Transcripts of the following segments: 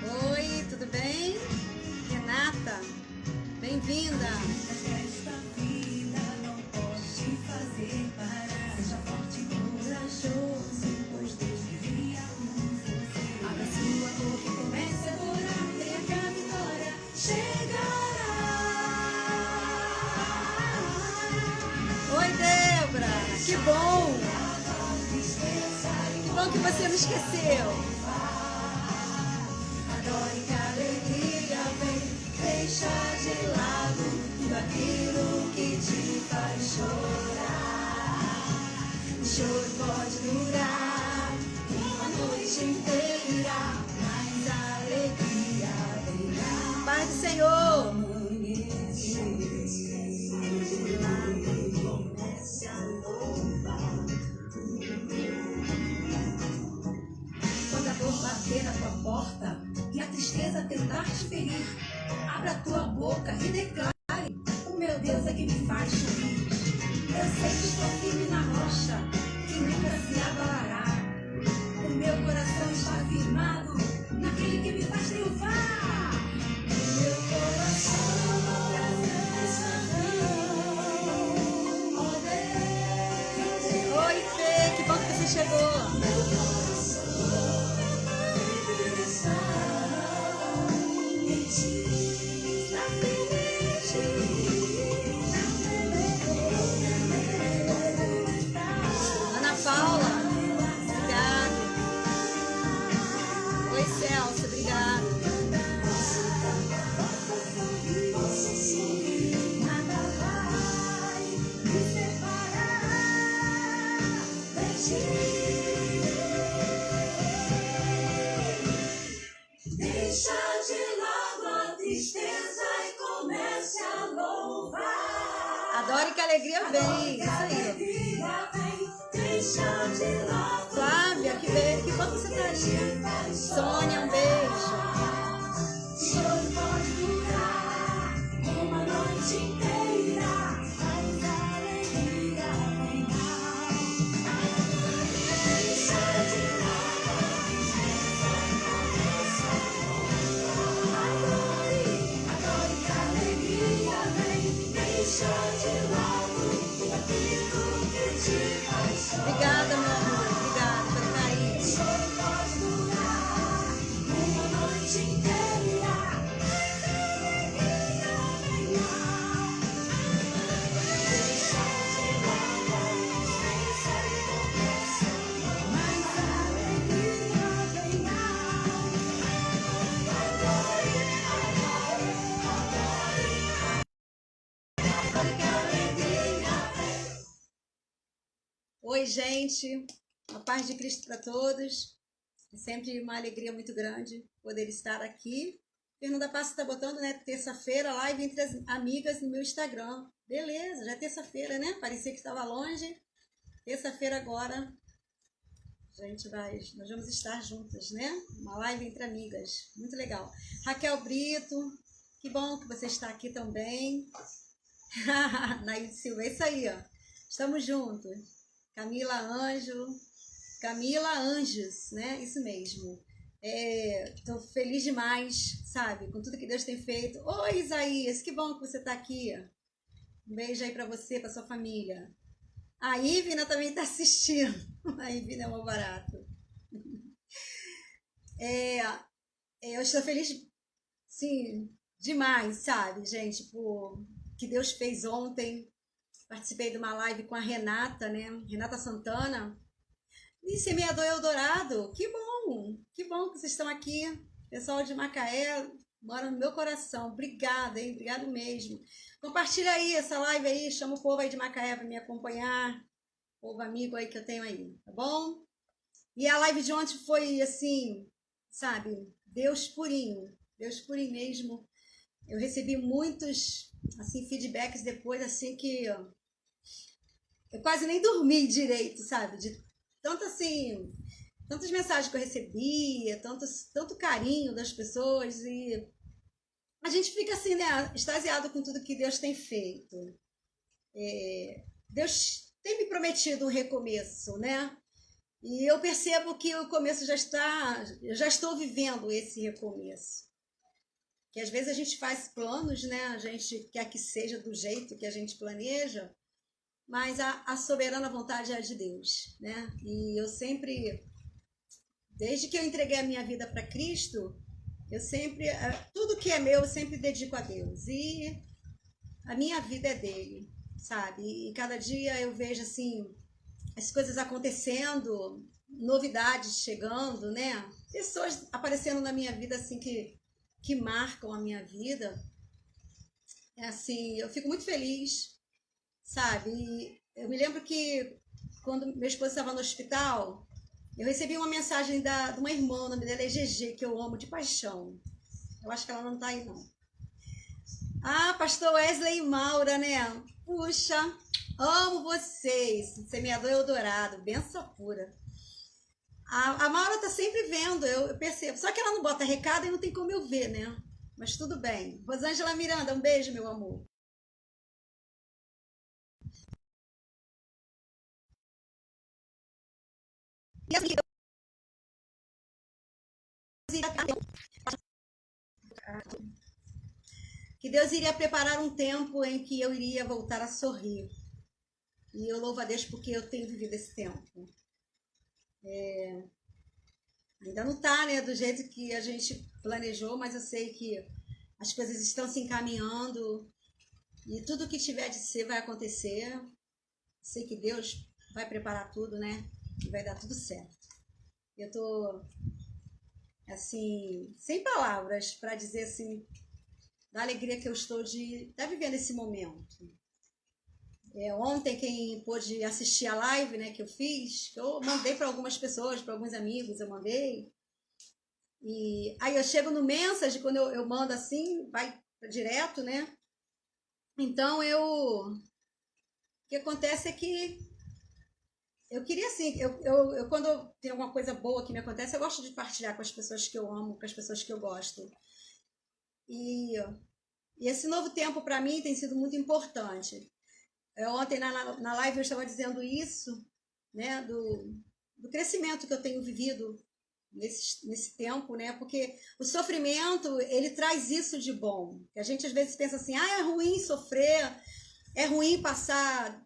Oi, tudo bem? Renata, bem-vinda! Oi, Débora! Que bom! Que bom que você não esqueceu! Adore que a alegria vem, deixa de lado tudo aquilo que te faz chorar. O choro pode durar uma noite inteira, mas a alegria virá. Paz do Senhor! Quando a dor bater na tua porta e a tristeza tentar te ferir, abra a tua boca e declare: o meu Deus é que me faz sorrir. Eu sei que estou firme na rocha, que nunca se abalará. O meu coração está firmado naquele que me faz triunfar. O meu coração Oi, Fê, que bom que você chegou. Ana Paula, obrigada. Oi, Celso, obrigada. Deixa de lado a tristeza e comece a louvar. Adore que a alegria vem. Isso aí. Deixa de lado. Flávia, que beijo. Que bom que você tá aí. Sônia, um beijo. Choro pode durar uma noite inteira, mas a alegria virá. Deixa de lado a tristeza e comece a louvar. Adore que a alegria vem. Deixa de lado aquilo que te faz chorar. Obrigada, meu amor. Obrigada pelo carinho. O choro pode durar uma noite inteira, mas a alegria virá. Deixa de lado a tristeza e comece a louvar. Mas a alegria virá. Oi, gente, a paz de Cristo para todos. É sempre uma alegria muito grande poder estar aqui. Fernanda Passa está botando, né, terça-feira, live entre as amigas no meu Instagram. Beleza, já é terça-feira, né? Parecia que estava longe. Terça-feira agora, nós vamos estar juntas, né? Uma live entre amigas, muito legal. Raquel Brito, que bom que você está aqui também. Nair Silva, é isso aí, ó. Estamos juntos. Camila Anjos, né? Isso mesmo. Estou feliz demais, sabe? Com tudo que Deus tem feito. Oi, Isaías, que bom que você está aqui. Um beijo aí para você, para sua família. A Ivna também está assistindo. A Ivna é um barato. Eu estou feliz, sim, demais, sabe, gente, por que Deus fez ontem. Participei de uma live com a Renata, né? Renata Santana. E Semeador Eldorado. Que bom que vocês estão aqui. Pessoal de Macaé, mora no meu coração. Obrigada, hein? Obrigado mesmo. Compartilha aí essa live aí, chama o povo aí de Macaé para me acompanhar. Povo amigo aí que eu tenho aí, tá bom? E a live de ontem foi assim, sabe? Deus purinho mesmo. Eu recebi muitos assim feedbacks depois, assim que eu quase nem dormi direito, sabe? De tanto assim, tantas mensagens que eu recebia, tanto carinho das pessoas e a gente fica assim, né, extasiado com tudo que Deus tem feito. Deus tem me prometido um recomeço, né? E eu percebo que o começo eu já estou vivendo esse recomeço. Que às vezes a gente faz planos, né? A gente quer que seja do jeito que a gente planeja, mas a soberana vontade é a de Deus, né? E eu sempre, desde que eu entreguei a minha vida para Cristo, eu sempre, tudo que é meu, eu sempre dedico a Deus. E a minha vida é dele, sabe? E cada dia eu vejo assim as coisas acontecendo, novidades chegando, né? Pessoas aparecendo na minha vida assim que marcam a minha vida. É assim, eu fico muito feliz, sabe? E eu me lembro que quando meu esposo estava no hospital, eu recebi uma mensagem de uma irmã, o nome dela é GG, que eu amo de paixão. Eu acho que ela não tá aí, não. Ah, pastor Wesley e Maura, né? Puxa, amo vocês. Semeador Eldorado, benção pura. A Maura tá sempre vendo, eu percebo. Só que ela não bota recado e não tem como eu ver, né? Mas tudo bem. Rosângela Miranda, um beijo, meu amor. E assim, que Deus iria preparar um tempo em que eu iria voltar a sorrir. E eu louvo a Deus porque eu tenho vivido esse tempo. Ainda não tá, né, do jeito que a gente planejou, mas eu sei que as coisas estão se encaminhando e tudo que tiver de ser vai acontecer. Sei que Deus vai preparar tudo, né? E vai dar tudo certo. Eu tô assim, sem palavras para dizer assim da alegria que eu estou de estar vivendo esse momento. Ontem quem pôde assistir a live, né, que eu fiz, que eu mandei para algumas pessoas, para alguns amigos, eu mandei. E aí eu chego no message, quando eu mando assim, vai direto, né? Então o que acontece é que eu queria assim, quando tem alguma coisa boa que me acontece, eu gosto de partilhar com as pessoas que eu amo, com as pessoas que eu gosto. E, e esse novo tempo para mim tem sido muito importante. Ontem na live eu estava dizendo isso, né, do crescimento que eu tenho vivido nesse tempo, né? Porque o sofrimento, ele traz isso de bom. A gente às vezes pensa assim, é ruim sofrer, é ruim passar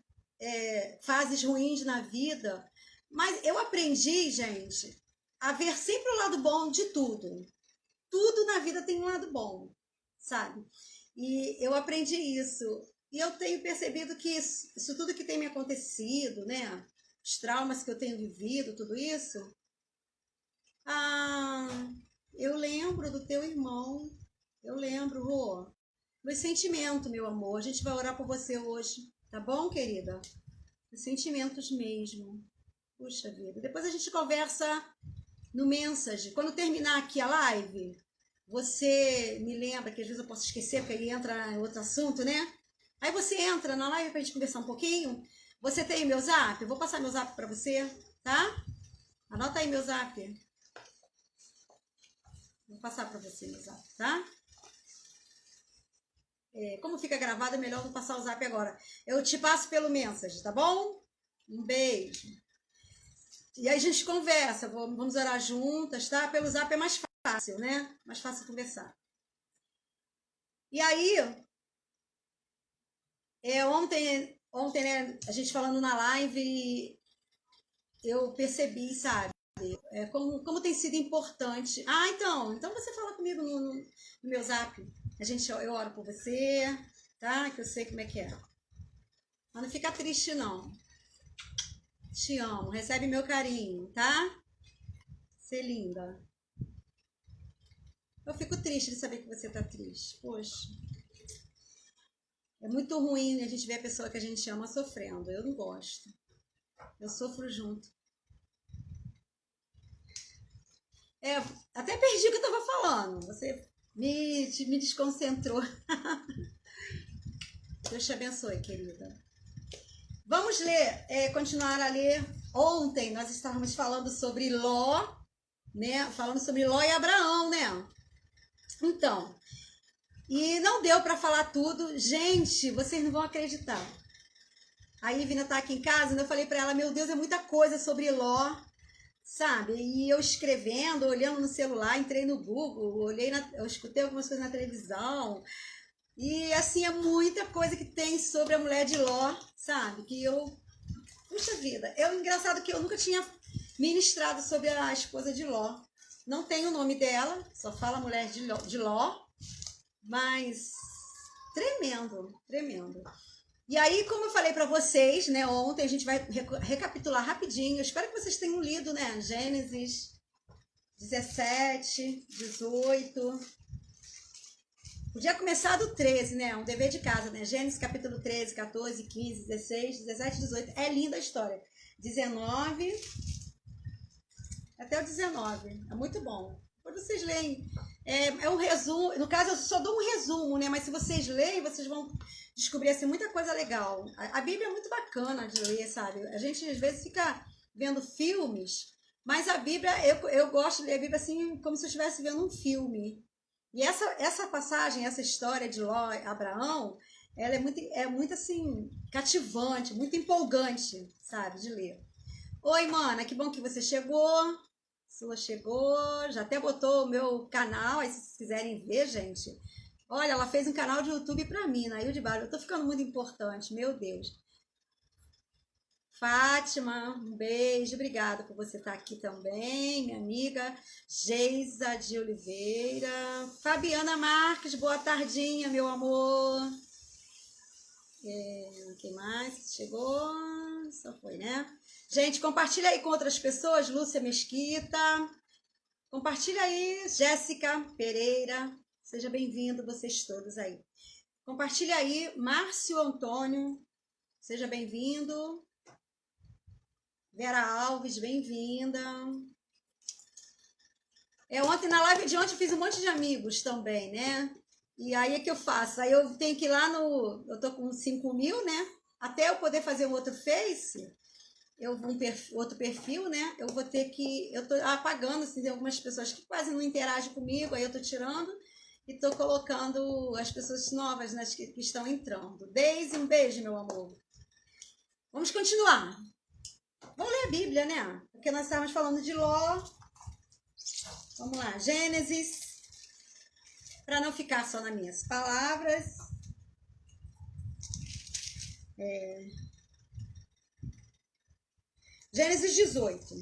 fases ruins na vida. Mas eu aprendi, gente, a ver sempre o lado bom de tudo. Tudo na vida tem um lado bom, sabe? E eu aprendi isso. E eu tenho percebido que isso tudo que tem me acontecido, né? Os traumas que eu tenho vivido, tudo isso, ah, eu lembro do teu irmão. Eu lembro, Rô. Meu sentimento, meu amor. A gente vai orar por você hoje. Tá bom, querida? Os sentimentos mesmo. Puxa vida. Depois a gente conversa no Message. Quando terminar aqui a live, você me lembra, que às vezes eu posso esquecer, porque aí entra em outro assunto, né? Aí você entra na live pra gente conversar um pouquinho. Você tem meu zap? Eu vou passar meu zap pra você, tá? Anota aí meu zap. Vou passar para você no zap, tá? Como fica gravado, é melhor não passar o zap agora. Eu te passo pelo message, tá bom? Um beijo. E aí a gente conversa, vamos orar juntas, tá? Pelo zap é mais fácil, né? Mais fácil conversar. E aí, ontem, né, a gente falando na live, eu percebi, sabe? Como tem sido importante. Ah, então você fala comigo no meu zap. Eu oro por você, tá? Que eu sei como é que é. Mas não fica triste, não. Te amo, recebe meu carinho, tá? Ser linda. Eu fico triste de saber que você tá triste. Poxa. É muito ruim a gente ver a pessoa que a gente ama sofrendo. Eu não gosto. Eu sofro junto. É, até perdi o que eu estava falando. Você me desconcentrou. Deus te abençoe, querida. Vamos ler, continuar a ler. Ontem nós estávamos falando sobre Ló, né? Falando sobre Ló e Abraão, né? Então, e não deu para falar tudo. Gente, vocês não vão acreditar. A Ivina tá aqui em casa e eu falei para ela, meu Deus, é muita coisa sobre Ló, sabe? E eu escrevendo, olhando no celular, entrei no Google, eu escutei algumas coisas na televisão. E assim, é muita coisa que tem sobre a mulher de Ló, sabe? Que eu... Puxa vida, é engraçado que eu nunca tinha ministrado sobre a esposa de Ló. Não tem o nome dela, só fala mulher de Ló, mas tremendo, tremendo. E aí, como eu falei para vocês, né, ontem a gente vai recapitular rapidinho. Eu espero que vocês tenham lido, né, Gênesis 17, 18. Podia começar do 13, né? Um dever de casa, né? Gênesis capítulo 13, 14, 15, 16, 17, 18. É linda a história. 19 até o 19. É muito bom. Quando vocês leem, é um resumo. No caso, eu só dou um resumo, né? Mas se vocês leem, vocês vão descobrir assim, muita coisa legal. A Bíblia é muito bacana de ler, sabe? A gente às vezes fica vendo filmes, mas a Bíblia, eu gosto de ler a Bíblia assim, como se eu estivesse vendo um filme. E essa passagem, essa história de Ló e Abraão, ela é muito assim, cativante, muito empolgante, sabe, de ler. Oi, mana, que bom que você chegou. Sua chegou, já até botou o meu canal, aí se vocês quiserem ver, gente. Olha, ela fez um canal de YouTube pra mim, Nail de Barro. Eu tô ficando muito importante, meu Deus. Fátima, um beijo, obrigada por você estar aqui também, minha amiga Geisa de Oliveira. Fabiana Marques, boa tardinha, meu amor. Quem mais chegou? Só foi, né? Gente, compartilha aí com outras pessoas, Lúcia Mesquita. Compartilha aí, Jéssica Pereira. Seja bem-vindo, vocês todos aí. Compartilha aí, Márcio Antônio. Seja bem-vindo. Vera Alves, bem-vinda. Ontem, na live de ontem, eu fiz um monte de amigos também, né? E aí é que eu faço? Aí eu tenho que ir lá no... Eu tô com 5.000, né? Até eu poder fazer um outro Face, outro perfil, né? Eu vou ter que... Eu tô apagando, assim, tem algumas pessoas que quase não interagem comigo, aí eu tô tirando e tô colocando as pessoas novas, né, que estão entrando. Deise, um beijo, meu amor. Vamos continuar. Vamos ler a Bíblia, né? Porque nós estávamos falando de Ló. Vamos lá, Gênesis. Para não ficar só nas minhas palavras. Gênesis 18.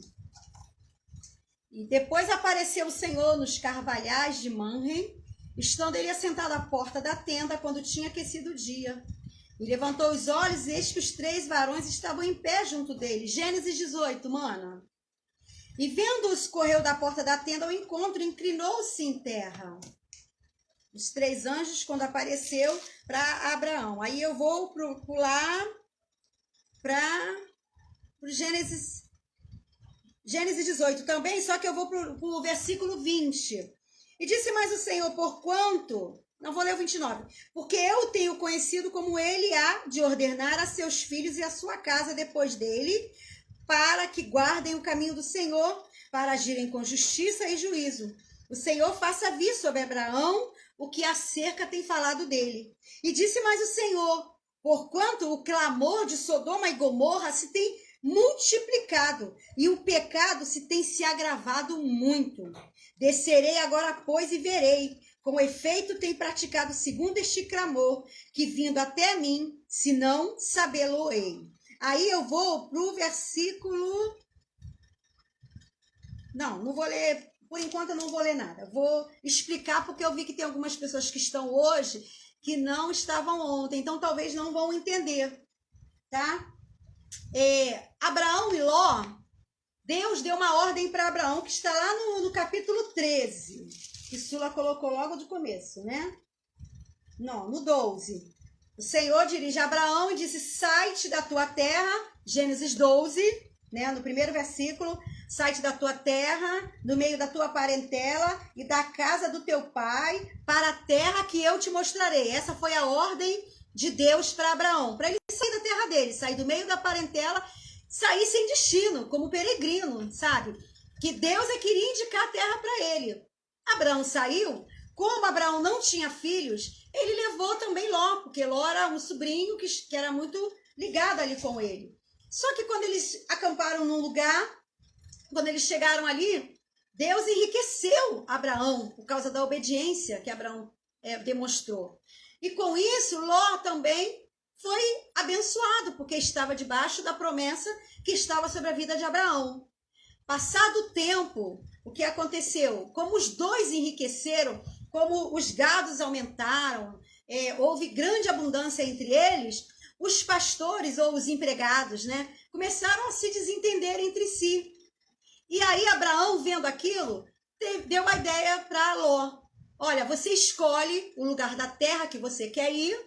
E depois apareceu o Senhor nos carvalhais de Manre, estando ele assentado à porta da tenda quando tinha aquecido o dia. E levantou os olhos e eis que os 3 varões estavam em pé junto dele. Gênesis 18, mana. E vendo-os, correu da porta da tenda ao encontro, inclinou-se em terra. Os 3 anjos, quando apareceu para Abraão. Aí eu vou pular para o Gênesis 18 também, só que eu vou para o versículo 20. E disse mais o Senhor, porquanto... Não vou ler o 29. Porque eu o tenho conhecido como ele há de ordenar a seus filhos e a sua casa depois dele, para que guardem o caminho do Senhor, para agirem com justiça e juízo. O Senhor faça vir sobre Abraão o que acerca tem falado dele. E disse mais o Senhor, porquanto o clamor de Sodoma e Gomorra se tem multiplicado, e o pecado se agravado muito. Descerei agora, pois, e verei, com efeito tem praticado segundo este clamor, que vindo até mim, se não sabê-lo-ei. Aí eu vou para o versículo... Não vou ler, por enquanto eu não vou ler nada. Vou explicar porque eu vi que tem algumas pessoas que estão hoje que não estavam ontem, então talvez não vão entender, tá? Abraão e Ló, Deus deu uma ordem para Abraão, que está lá no capítulo 13, que Sula colocou logo de começo, né? Não, no 12. O Senhor dirige a Abraão e disse, sai-te da tua terra, Gênesis 12, né? No primeiro versículo, sai-te da tua terra, do meio da tua parentela e da casa do teu pai, para a terra que eu te mostrarei. Essa foi a ordem de Deus para Abraão, para ele sair da terra dele, sair do meio da parentela, sair sem destino, como peregrino, sabe? Que Deus queria indicar a terra para ele. Abraão saiu, como Abraão não tinha filhos, ele levou também Ló, porque Ló era um sobrinho que era muito ligado ali com ele. Só que quando eles acamparam num lugar, quando eles chegaram ali, Deus enriqueceu Abraão por causa da obediência que Abraão demonstrou. E com isso, Ló também foi abençoado, porque estava debaixo da promessa que estava sobre a vida de Abraão. Passado o tempo, o que aconteceu? Como os dois enriqueceram, como os gados aumentaram, houve grande abundância entre eles, os pastores ou os empregados, né, começaram a se desentender entre si. E aí Abraão, vendo aquilo, deu a ideia para Ló. Olha, você escolhe o lugar da terra que você quer ir,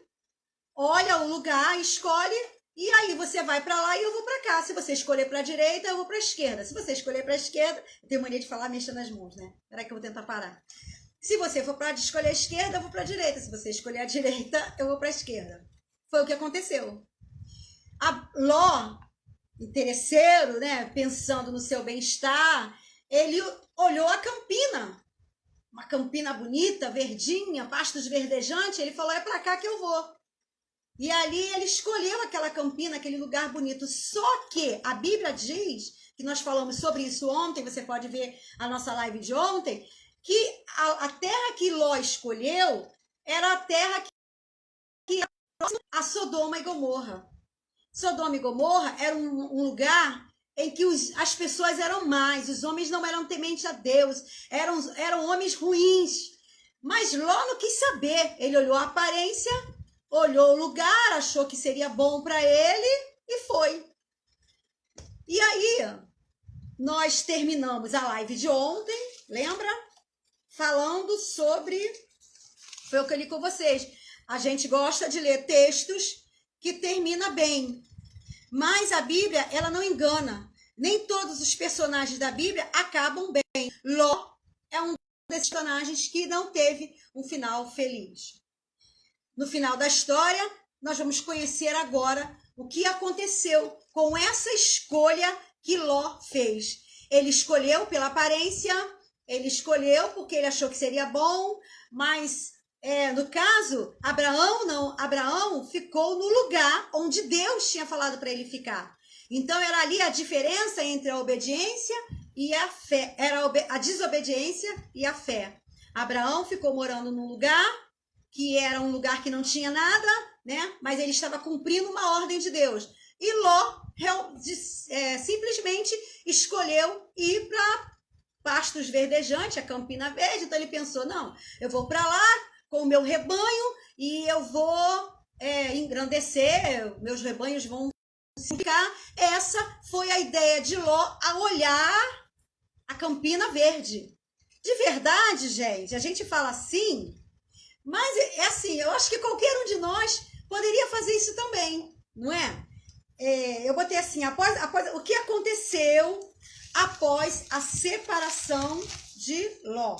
olha o lugar, escolhe, e aí você vai para lá e eu vou para cá. Se você escolher para a direita, eu vou para a esquerda. Se você escolher para a esquerda, eu tenho mania de falar mexendo nas mãos, né? Peraí que eu vou tentar parar. Se você for para escolher a esquerda, eu vou para a direita. Se você escolher a direita, eu vou para a esquerda. Foi o que aconteceu. A Ló, interesseiro, né, pensando no seu bem-estar, ele olhou a campina, uma campina bonita, verdinha, pastos verdejantes, ele falou, é para cá que eu vou. E ali ele escolheu aquela campina, aquele lugar bonito. Só que a Bíblia diz, que nós falamos sobre isso ontem, você pode ver a nossa live de ontem, que a terra que Ló escolheu era a terra que era próxima a Sodoma e Gomorra. Sodoma e Gomorra era um lugar em que as pessoas eram más, os homens não eram tementes a Deus, eram homens ruins. Mas Ló não quis saber, ele olhou a aparência, olhou o lugar, achou que seria bom para ele e foi. E aí, nós terminamos a live de ontem, lembra? Falando sobre, foi o que eu li com vocês, a gente gosta de ler textos que termina bem, mas a Bíblia, ela não engana, nem todos os personagens da Bíblia acabam bem. Ló é um desses personagens que não teve um final feliz. No final da história, nós vamos conhecer agora o que aconteceu com essa escolha que Ló fez. Ele escolheu pela aparência, ele escolheu porque ele achou que seria bom, mas no caso, Abraão ficou no lugar onde Deus tinha falado para ele ficar. Então era ali a diferença entre a obediência e a fé, era a desobediência e a fé. Abraão ficou morando num lugar que era um lugar que não tinha nada, né? Mas ele estava cumprindo uma ordem de Deus. E Ló simplesmente escolheu ir para pastos verdejantes, a Campina Verde. Então ele pensou, não, eu vou para lá com o meu rebanho e eu vou engrandecer, meus rebanhos vão ficar. Essa foi a ideia de Ló a olhar a Campina Verde. De verdade, gente, a gente fala assim, mas é assim, eu acho que qualquer um de nós poderia fazer isso também, não é? Eu botei assim, após o que aconteceu após a separação de Ló.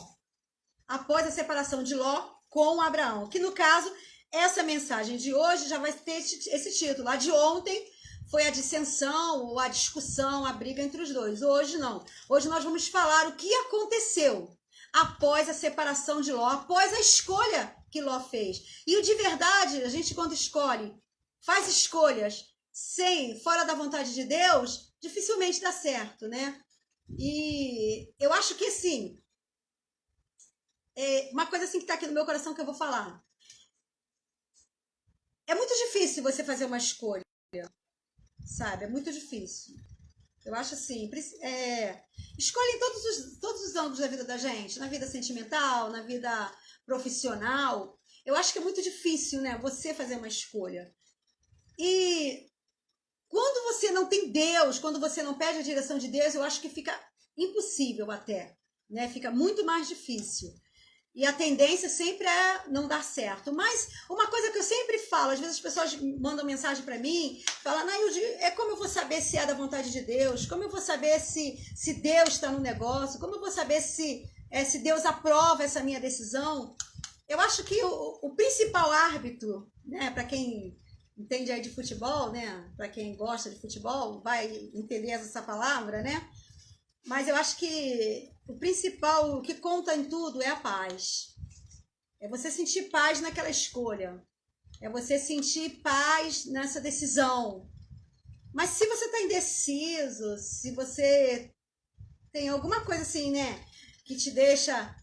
Após a separação de Ló com Abraão. Que no caso, essa mensagem de hoje já vai ter esse título. A de ontem foi a dissensão, ou a discussão, a briga entre os dois. Hoje não. Hoje nós vamos falar o que aconteceu após a separação de Ló, após a escolha que Ló fez. E de verdade, a gente quando escolhe, faz escolhas fora da vontade de Deus, dificilmente dá certo, né? E eu acho que assim, uma coisa assim que está aqui no meu coração que eu vou falar. É muito difícil você fazer uma escolha, sabe? É muito difícil. Eu acho assim, escolha em todos os âmbitos da vida da gente, na vida sentimental, na vida profissional. Eu acho que é muito difícil, né? Você fazer uma escolha. E quando você não tem Deus, quando você não pede a direção de Deus, eu acho que fica impossível até, né? Fica muito mais difícil. E a tendência sempre é não dar certo. Mas uma coisa que eu sempre falo, às vezes as pessoas mandam mensagem para mim, falam, é como eu vou saber se é da vontade de Deus? Como eu vou saber se Deus está no negócio? Como eu vou saber se Deus aprova essa minha decisão? Eu acho que o principal árbitro, né, para quem entende aí de futebol, né, para quem gosta de futebol, vai entender essa palavra, né? Mas eu acho que o principal, o que conta em tudo é a paz. É você sentir paz naquela escolha. É você sentir paz nessa decisão. Mas se você está indeciso, se você tem alguma coisa assim, né, que te deixa,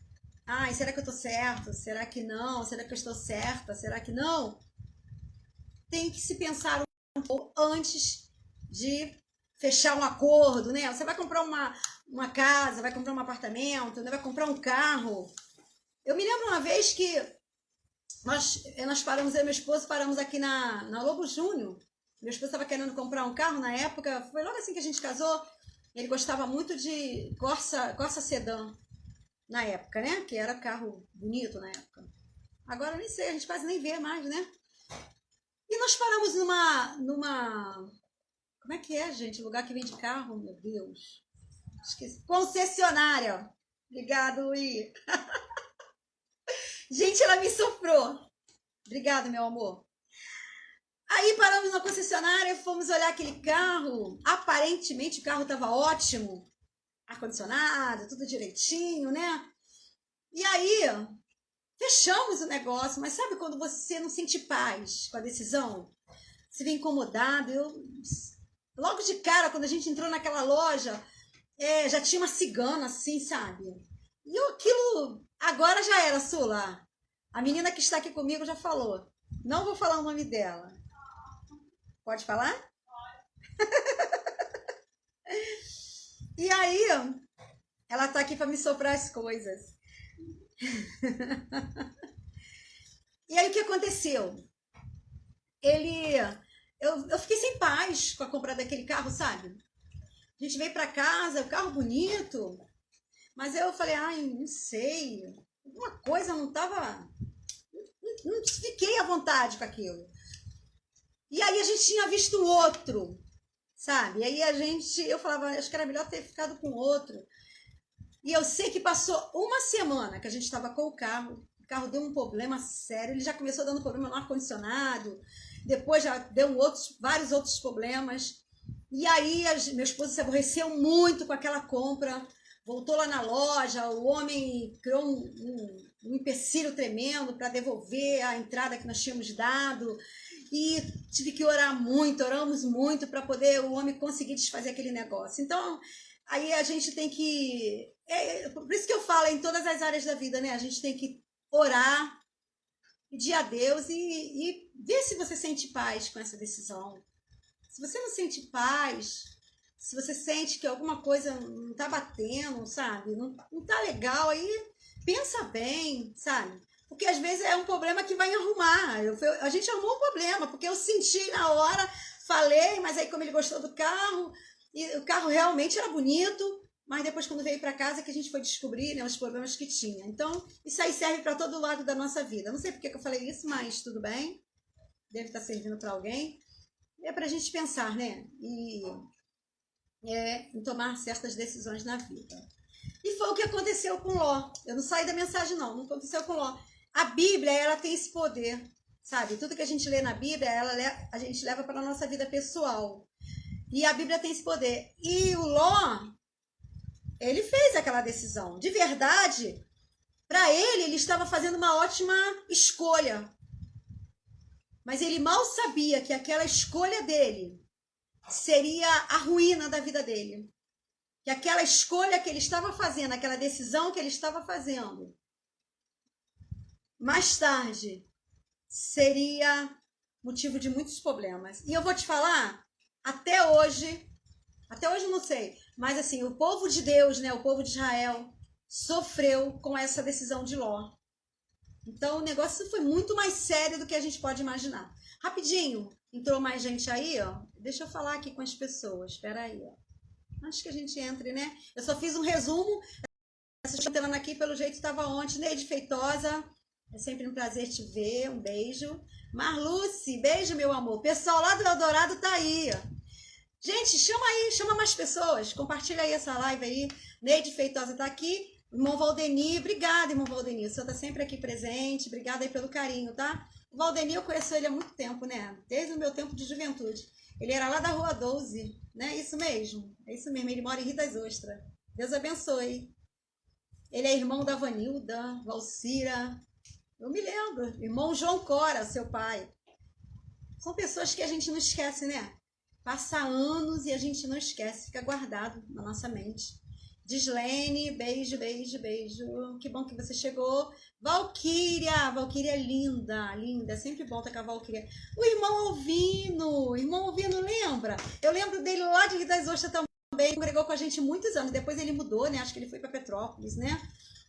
será que eu estou certo? Será que não? Será que eu estou certa? Será que não? Tem que se pensar um pouco antes de fechar um acordo, né? Você vai comprar uma casa, vai comprar um apartamento, né? Vai comprar um carro. Eu me lembro uma vez que nós paramos, eu e meu esposo, paramos aqui na Lobo Júnior. Meu esposo estava querendo comprar um carro na época, foi logo assim que a gente casou. Ele gostava muito de Corsa Sedan na época, né? Que era carro bonito na época. Agora eu nem sei, a gente quase nem vê mais, né? E nós paramos numa como é que é, gente? Lugar que vende carro, meu Deus. Esqueci. Concessionária. Obrigado, Luí. Gente, ela me soprou. Obrigado, meu amor. Aí paramos na concessionária, fomos olhar aquele carro. Aparentemente o carro estava ótimo. Ar-condicionado, tudo direitinho, né? E aí, fechamos o negócio. Mas sabe quando você não sente paz com a decisão? Você vem incomodado. Logo de cara, quando a gente entrou naquela loja, já tinha uma cigana assim, sabe? E aquilo agora já era, Sula. A menina que está aqui comigo já falou. Não vou falar o nome dela. Pode falar? E aí, ela tá aqui para me soprar as coisas. E aí o que aconteceu? Eu fiquei sem paz com a compra daquele carro, sabe? A gente veio para casa, o carro bonito, mas eu falei, não sei, alguma coisa não tava, não fiquei à vontade com aquilo. E aí a gente tinha visto outro, sabe? E aí eu falava, acho que era melhor ter ficado com outro. E eu sei que passou uma semana que a gente estava com o carro deu um problema sério, ele já começou dando problema no ar-condicionado, depois já deu vários outros problemas. E aí meu esposo se aborreceu muito com aquela compra, voltou lá na loja, o homem criou um empecilho tremendo para devolver a entrada que nós tínhamos dado. E tive que oramos muito para poder o homem conseguir desfazer aquele negócio. Então, aí a gente tem que... por isso que eu falo em todas as áreas da vida, né? A gente tem que orar, pedir a Deus e ver se você sente paz com essa decisão. Se você não sente paz, se você sente que alguma coisa não tá batendo, sabe? Não tá legal, aí pensa bem, sabe? Porque às vezes é um problema que vai arrumar. A gente arrumou um problema, porque eu senti na hora, falei, mas aí como ele gostou do carro, e o carro realmente era bonito, mas depois quando veio para casa que a gente foi descobrir, né, os problemas que tinha. Então, isso aí serve para todo lado da nossa vida. Não sei porque que eu falei isso, mas tudo bem. Deve estar servindo para alguém. É para a gente pensar, né? E em tomar certas decisões na vida. E foi o que aconteceu com Ló. Eu não saí da mensagem, não aconteceu com Ló. A Bíblia, ela tem esse poder, sabe? Tudo que a gente lê na Bíblia, a gente leva para a nossa vida pessoal. E a Bíblia tem esse poder. E o Ló, ele fez aquela decisão. De verdade, para ele estava fazendo uma ótima escolha. Mas ele mal sabia que aquela escolha dele seria a ruína da vida dele. Que aquela escolha que ele estava fazendo, aquela decisão que ele estava fazendo, mais tarde, seria motivo de muitos problemas. E eu vou te falar, até hoje não sei, mas assim, o povo de Deus, né, o povo de Israel, sofreu com essa decisão de Ló. Então, o negócio foi muito mais sério do que a gente pode imaginar. Rapidinho, entrou mais gente aí, ó. Deixa eu falar aqui com as pessoas, espera aí, ó. Antes que a gente entre, né? Eu só fiz um resumo. entrando aqui, pelo jeito estava ontem. Neide Feitosa, é sempre um prazer te ver, um beijo. Marluce, beijo, meu amor. Pessoal lá do Eldorado tá aí. Gente, chama aí, chama mais pessoas. Compartilha aí essa live aí. Neide Feitosa tá aqui. Irmão Valdenir, obrigada, irmão Valdenir. O senhor tá sempre aqui presente. Obrigada aí pelo carinho, tá? O Valdenir, eu conheço ele há muito tempo, né? Desde o meu tempo de juventude. Ele era lá da Rua 12, né? Isso mesmo. É isso mesmo. Ele mora em Rio das Ostras. Deus abençoe. Ele é irmão da Vanilda, Valcira. Eu me lembro. Irmão João Cora, seu pai. São pessoas que a gente não esquece, né? Passa anos e a gente não esquece. Fica guardado na nossa mente. Dislene, beijo, beijo, beijo. Que bom que você chegou. Valquíria, Valquíria linda, linda. É sempre bom estar com a Valquíria. O irmão Alvino, lembra? Eu lembro dele lá de Rio das Ostras também. Congregou com a gente muitos anos. Depois ele mudou, né? Acho que ele foi para Petrópolis, né?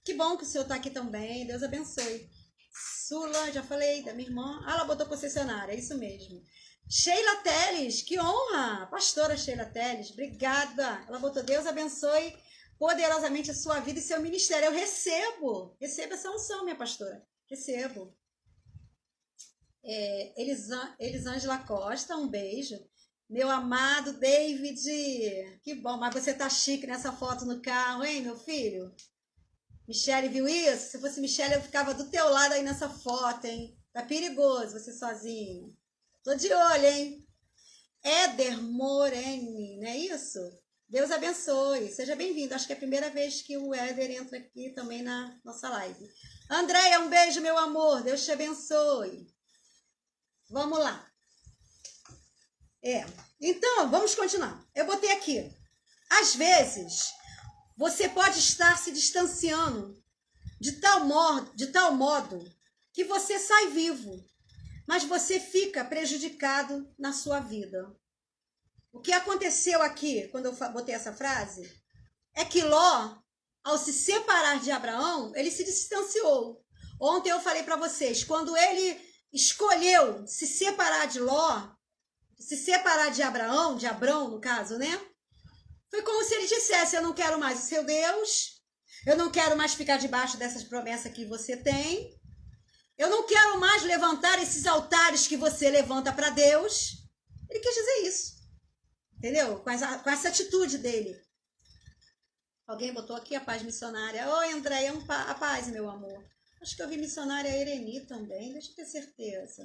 Que bom que o senhor está aqui também. Deus abençoe. Sula, já falei da minha irmã. Ah, ela botou concessionária, é isso mesmo. Sheila Teles, que honra! Pastora Sheila Teles, obrigada. Ela botou Deus abençoe poderosamente a sua vida e seu ministério. Eu recebo essa unção, minha pastora. Recebo. Elisângela Costa, um beijo. Meu amado David, que bom, mas você tá chique nessa foto no carro, hein, meu filho? Michele viu isso? Se fosse Michele, eu ficava do teu lado aí nessa foto, hein? Tá perigoso você sozinho. Tô de olho, hein? Éder Moreni, não é isso? Deus abençoe. Seja bem-vindo. Acho que é a primeira vez que o Éder entra aqui também na nossa live. Andréia, um beijo, meu amor. Deus te abençoe. Vamos lá. Então, vamos continuar. Eu botei aqui. Às vezes, você pode estar se distanciando de tal modo que você sai vivo, mas você fica prejudicado na sua vida. O que aconteceu aqui, quando eu botei essa frase, é que Ló, ao se separar de Abraão, ele se distanciou. Ontem eu falei para vocês, quando ele escolheu se separar de Ló, se separar de Abraão, de Abrão no caso, né? Foi como se ele dissesse, eu não quero mais o seu Deus, eu não quero mais ficar debaixo dessas promessas que você tem, eu não quero mais levantar esses altares que você levanta para Deus. Ele quis dizer isso, entendeu? Com essa atitude dele. Alguém botou aqui a paz missionária. Oi, Andréia, a paz, meu amor. Acho que eu vi missionária Ereni também, deixa eu ter certeza.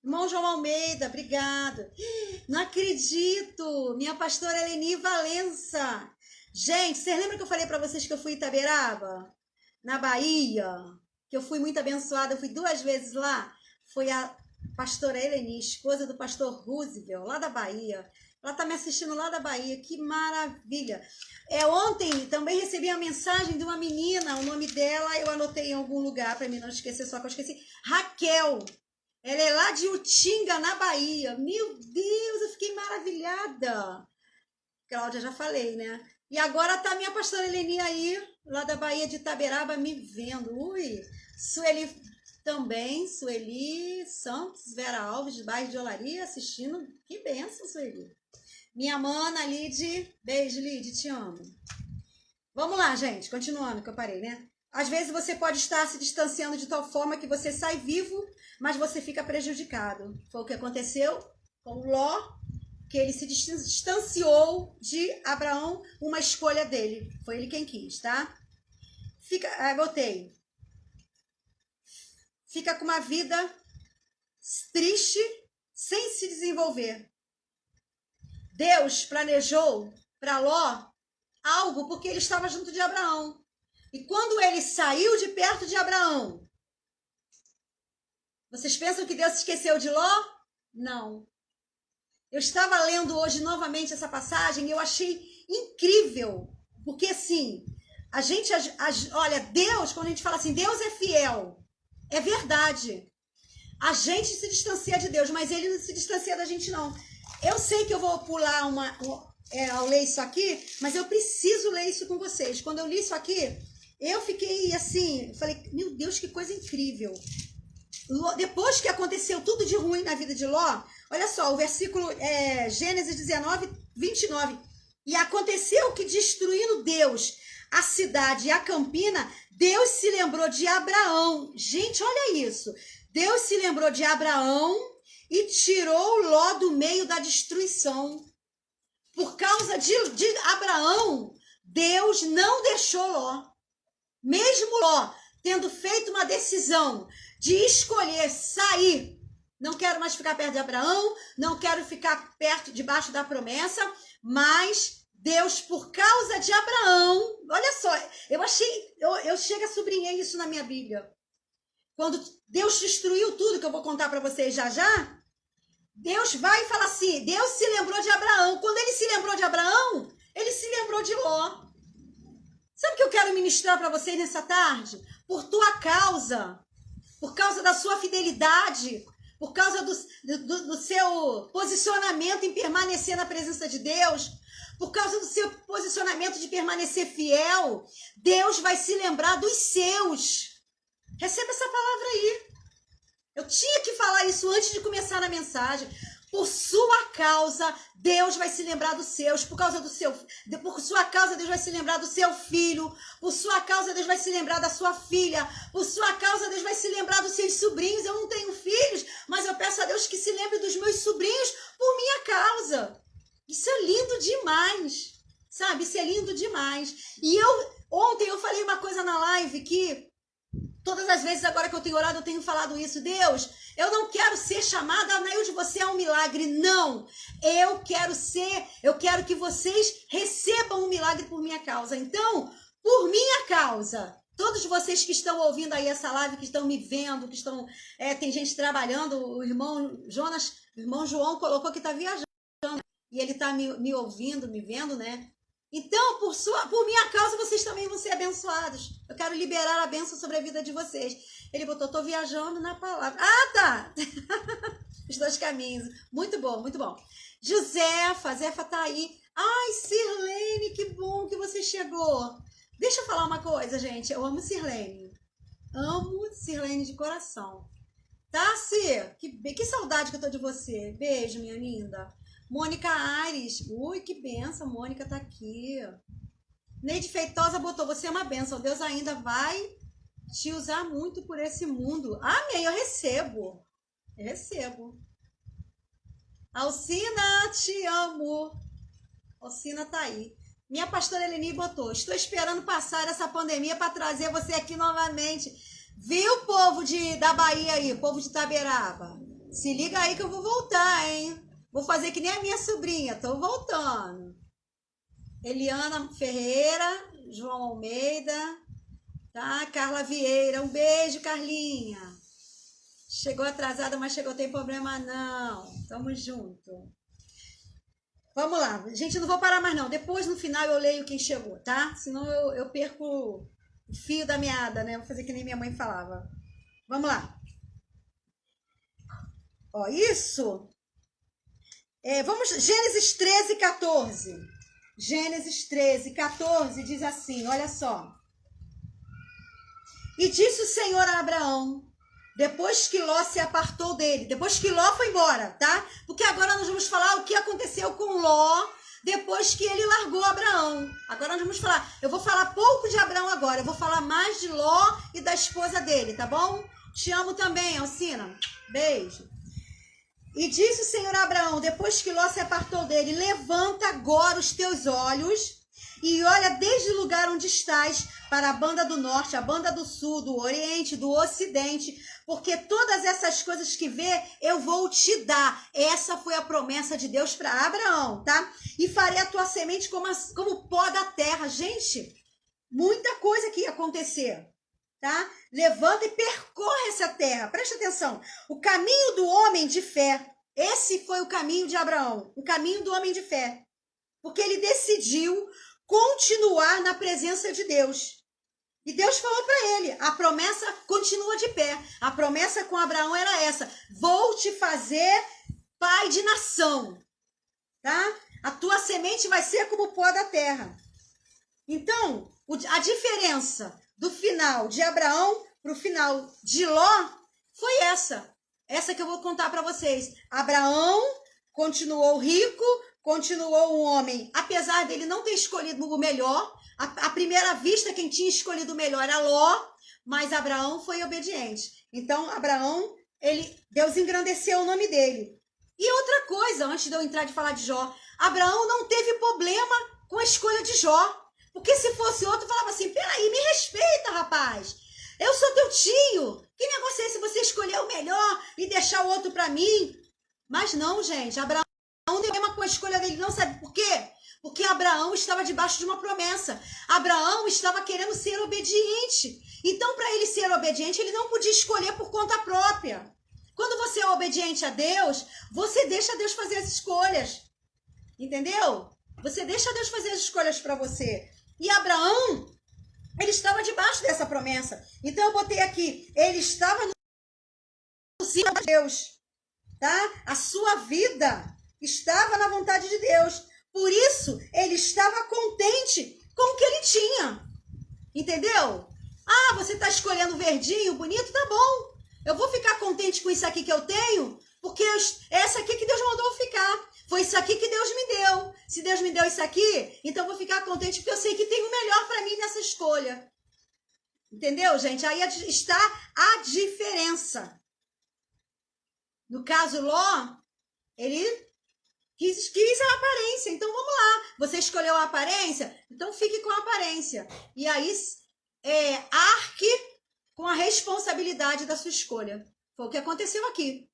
Irmão João Almeida, obrigado. Não acredito, minha pastora Eleni Valença. Gente, vocês lembram que eu falei para vocês que eu fui em Itaberaba, na Bahia? Que eu fui muito abençoada, eu fui 2 vezes lá. Foi a pastora Eleni, esposa do pastor Roosevelt, lá da Bahia. Ela está me assistindo lá da Bahia, que maravilha. Ontem também recebi uma mensagem de uma menina, o nome dela eu anotei em algum lugar para mim não esquecer, só que eu esqueci. Raquel. Ela é lá de Utinga, na Bahia. Meu Deus, eu fiquei maravilhada. Cláudia, já falei, né? E agora tá a minha pastora Eleni aí, lá da Bahia de Itaberaba, me vendo. Ui, Sueli também, Sueli Santos, Vera Alves, de bairro de Olaria, assistindo. Que bênção, Sueli. Minha mana, Lide. Beijo, Lide, te amo. Vamos lá, gente, continuando que eu parei, né? Às vezes você pode estar se distanciando de tal forma que você sai vivo, mas você fica prejudicado. Foi o que aconteceu com Ló, que ele se distanciou de Abraão, uma escolha dele. Foi ele quem quis, tá? Botei. Fica com uma vida triste, sem se desenvolver. Deus planejou para Ló algo porque ele estava junto de Abraão. E quando ele saiu de perto de Abraão, vocês pensam que Deus se esqueceu de Ló? Não. Eu estava lendo hoje novamente essa passagem e eu achei incrível. Porque assim, olha, Deus, quando a gente fala assim, Deus é fiel, é verdade. A gente se distancia de Deus, mas ele não se distancia da gente não. Eu sei que eu vou pular ao ler isso aqui, mas eu preciso ler isso com vocês. Quando eu li isso aqui, eu fiquei assim, falei, meu Deus, que coisa incrível. Depois que aconteceu tudo de ruim na vida de Ló, olha só, o versículo Gênesis 19, 29. E aconteceu que, destruindo Deus a cidade e a campina, Deus se lembrou de Abraão. Gente, olha isso. Deus se lembrou de Abraão e tirou Ló do meio da destruição. Por causa de Abraão, Deus não deixou Ló. Mesmo Ló tendo feito uma decisão de escolher sair, não quero mais ficar perto de Abraão, não quero ficar perto, debaixo da promessa, mas Deus, por causa de Abraão, olha só, eu chego a sublinhei isso na minha Bíblia. Quando Deus destruiu tudo, que eu vou contar para vocês já já, Deus vai e fala assim, Deus se lembrou de Abraão. Quando ele se lembrou de Abraão, ele se lembrou de Ló. Sabe o que eu quero ministrar para vocês nessa tarde? Por tua causa, por causa da sua fidelidade, por causa do seu posicionamento em permanecer na presença de Deus, por causa do seu posicionamento de permanecer fiel, Deus vai se lembrar dos seus. Receba essa palavra aí. Eu tinha que falar isso antes de começar a mensagem. Por sua causa, Deus vai se lembrar dos seus. Por sua causa, Deus vai se lembrar do seu filho. Por sua causa, Deus vai se lembrar da sua filha. Por sua causa, Deus vai se lembrar dos seus sobrinhos. Eu não tenho filhos, mas eu peço a Deus que se lembre dos meus sobrinhos por minha causa. Isso é lindo demais, sabe? Isso é lindo demais. E ontem eu falei uma coisa na live que todas as vezes agora que eu tenho orado, eu tenho falado isso. Deus, eu não quero ser chamada, Neilde, você é um milagre. Não, eu quero que vocês recebam um milagre por minha causa. Então, por minha causa, todos vocês que estão ouvindo aí essa live, que estão me vendo, que estão, tem gente trabalhando, o irmão João colocou que está viajando, e ele está me ouvindo, me vendo, né? Então, por minha causa, vocês também vão ser abençoados. Eu quero liberar a bênção sobre a vida de vocês. Ele botou, tô viajando na palavra. Ah, tá! Os dois caminhos. Muito bom, muito bom. Zefa tá aí. Ai, Sirlene, que bom que você chegou. Deixa eu falar uma coisa, gente. Eu amo Sirlene. Amo Sirlene de coração. Tá, Cir? Que saudade que eu tô de você. Beijo, minha linda. Mônica Aires, ui, que benção, Mônica tá aqui. Neide Feitosa botou, você é uma benção, Deus ainda vai te usar muito por esse mundo. Amém, eu recebo. Alcina, te amo. Alcina tá aí. Minha pastora Eleni botou, estou esperando passar essa pandemia para trazer você aqui novamente. Viu, povo da Bahia aí, povo de Itaberaba? Se liga aí que eu vou voltar, hein? Vou fazer que nem a minha sobrinha, tô voltando. Eliana Ferreira, João Almeida, tá? Carla Vieira, um beijo, Carlinha. Chegou atrasada, mas chegou, tem problema não. Tamo junto. Vamos lá, gente, não vou parar mais não. Depois, no final, eu leio quem chegou, tá? Senão eu perco o fio da meada, né? Vou fazer que nem minha mãe falava. Vamos lá. Ó, isso... vamos, Gênesis 13, 14. Gênesis 13, 14 diz assim, olha só. E disse o Senhor a Abraão, depois que Ló se apartou dele, depois que Ló foi embora, tá? Porque agora nós vamos falar o que aconteceu com Ló depois que ele largou Abraão. Agora nós vamos falar, eu vou falar pouco de Abraão agora, eu vou falar mais de Ló e da esposa dele, tá bom? Te amo também, Alcina. Beijo. E disse o Senhor a Abraão, depois que Ló se apartou dele, levanta agora os teus olhos e olha desde o lugar onde estás para a banda do norte, a banda do sul, do oriente, do ocidente, porque todas essas coisas que vê, eu vou te dar. Essa foi a promessa de Deus para Abraão, tá? E farei a tua semente como o pó da terra. Gente, muita coisa que ia acontecer. Tá? Levanta e percorre essa terra. Presta atenção. O caminho do homem de fé. Esse foi o caminho de Abraão. O caminho do homem de fé. Porque ele decidiu continuar na presença de Deus. E Deus falou para ele, a promessa continua de pé. A promessa com Abraão era essa. Vou te fazer pai de nação. Tá? A tua semente vai ser como o pó da terra. Então, a diferença do final de Abraão para o final de Ló foi essa. Essa que eu vou contar para vocês. Abraão continuou rico, continuou um homem, apesar dele não ter escolhido o melhor, à primeira vista quem tinha escolhido o melhor era Ló, mas Abraão foi obediente. Então, Abraão, Deus engrandeceu o nome dele. E outra coisa, antes de eu entrar de falar de Jó, Abraão não teve problema com a escolha de Jó. Porque se fosse outro, falava assim, peraí, me respeita, rapaz. Eu sou teu tio. Que negócio é esse você escolher o melhor e deixar o outro para mim? Mas não, gente. Abraão não tem problema com a escolha dele, não. Sabe por quê? Porque Abraão estava debaixo de uma promessa. Abraão estava querendo ser obediente. Então, para ele ser obediente, ele não podia escolher por conta própria. Quando você é obediente a Deus, você deixa Deus fazer as escolhas. Entendeu? Você deixa Deus fazer as escolhas para você. E Abraão, ele estava debaixo dessa promessa. Então eu botei aqui, ele estava no cimo de Deus, tá? A sua vida estava na vontade de Deus. Por isso, ele estava contente com o que ele tinha. Entendeu? Ah, você está escolhendo verdinho, bonito, tá bom. Eu vou ficar contente com isso aqui que eu tenho, porque é essa aqui que Deus mandou eu ficar. Foi isso aqui que Deus me deu. Se Deus me deu isso aqui, então eu vou ficar contente porque eu sei que tem o melhor para mim nessa escolha. Entendeu, gente? Aí está a diferença. No caso, Ló, ele quis a aparência. Então, vamos lá. Você escolheu a aparência? Então, fique com a aparência. E aí, arque com a responsabilidade da sua escolha. Foi o que aconteceu aqui,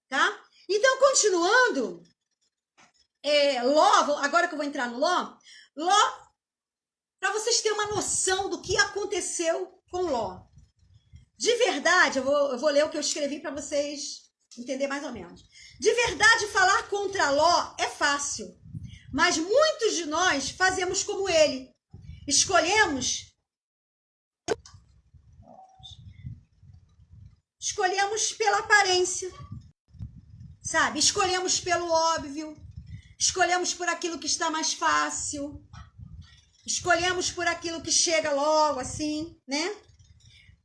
tá? Então, continuando... Ló, agora que eu vou entrar no Ló, para vocês terem uma noção do que aconteceu com Ló. De verdade, eu vou ler o que eu escrevi para vocês entenderem mais ou menos. De verdade, falar contra Ló é fácil, mas muitos de nós fazemos como ele. Escolhemos pela aparência, sabe? Escolhemos pelo óbvio. Escolhemos por aquilo que está mais fácil. Escolhemos por aquilo que chega logo, assim, né?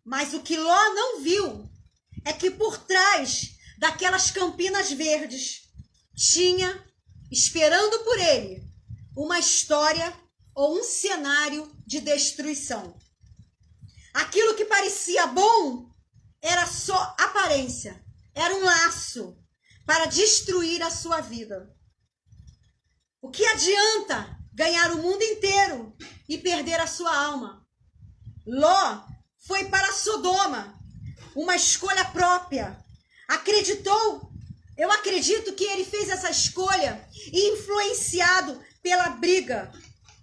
Mas o que Ló não viu é que por trás daquelas campinas verdes tinha, esperando por ele, uma história ou um cenário de destruição. Aquilo que parecia bom era só aparência. Era um laço para destruir a sua vida. O que adianta ganhar o mundo inteiro e perder a sua alma? Ló foi para Sodoma, uma escolha própria. Eu acredito que ele fez essa escolha influenciado pela briga,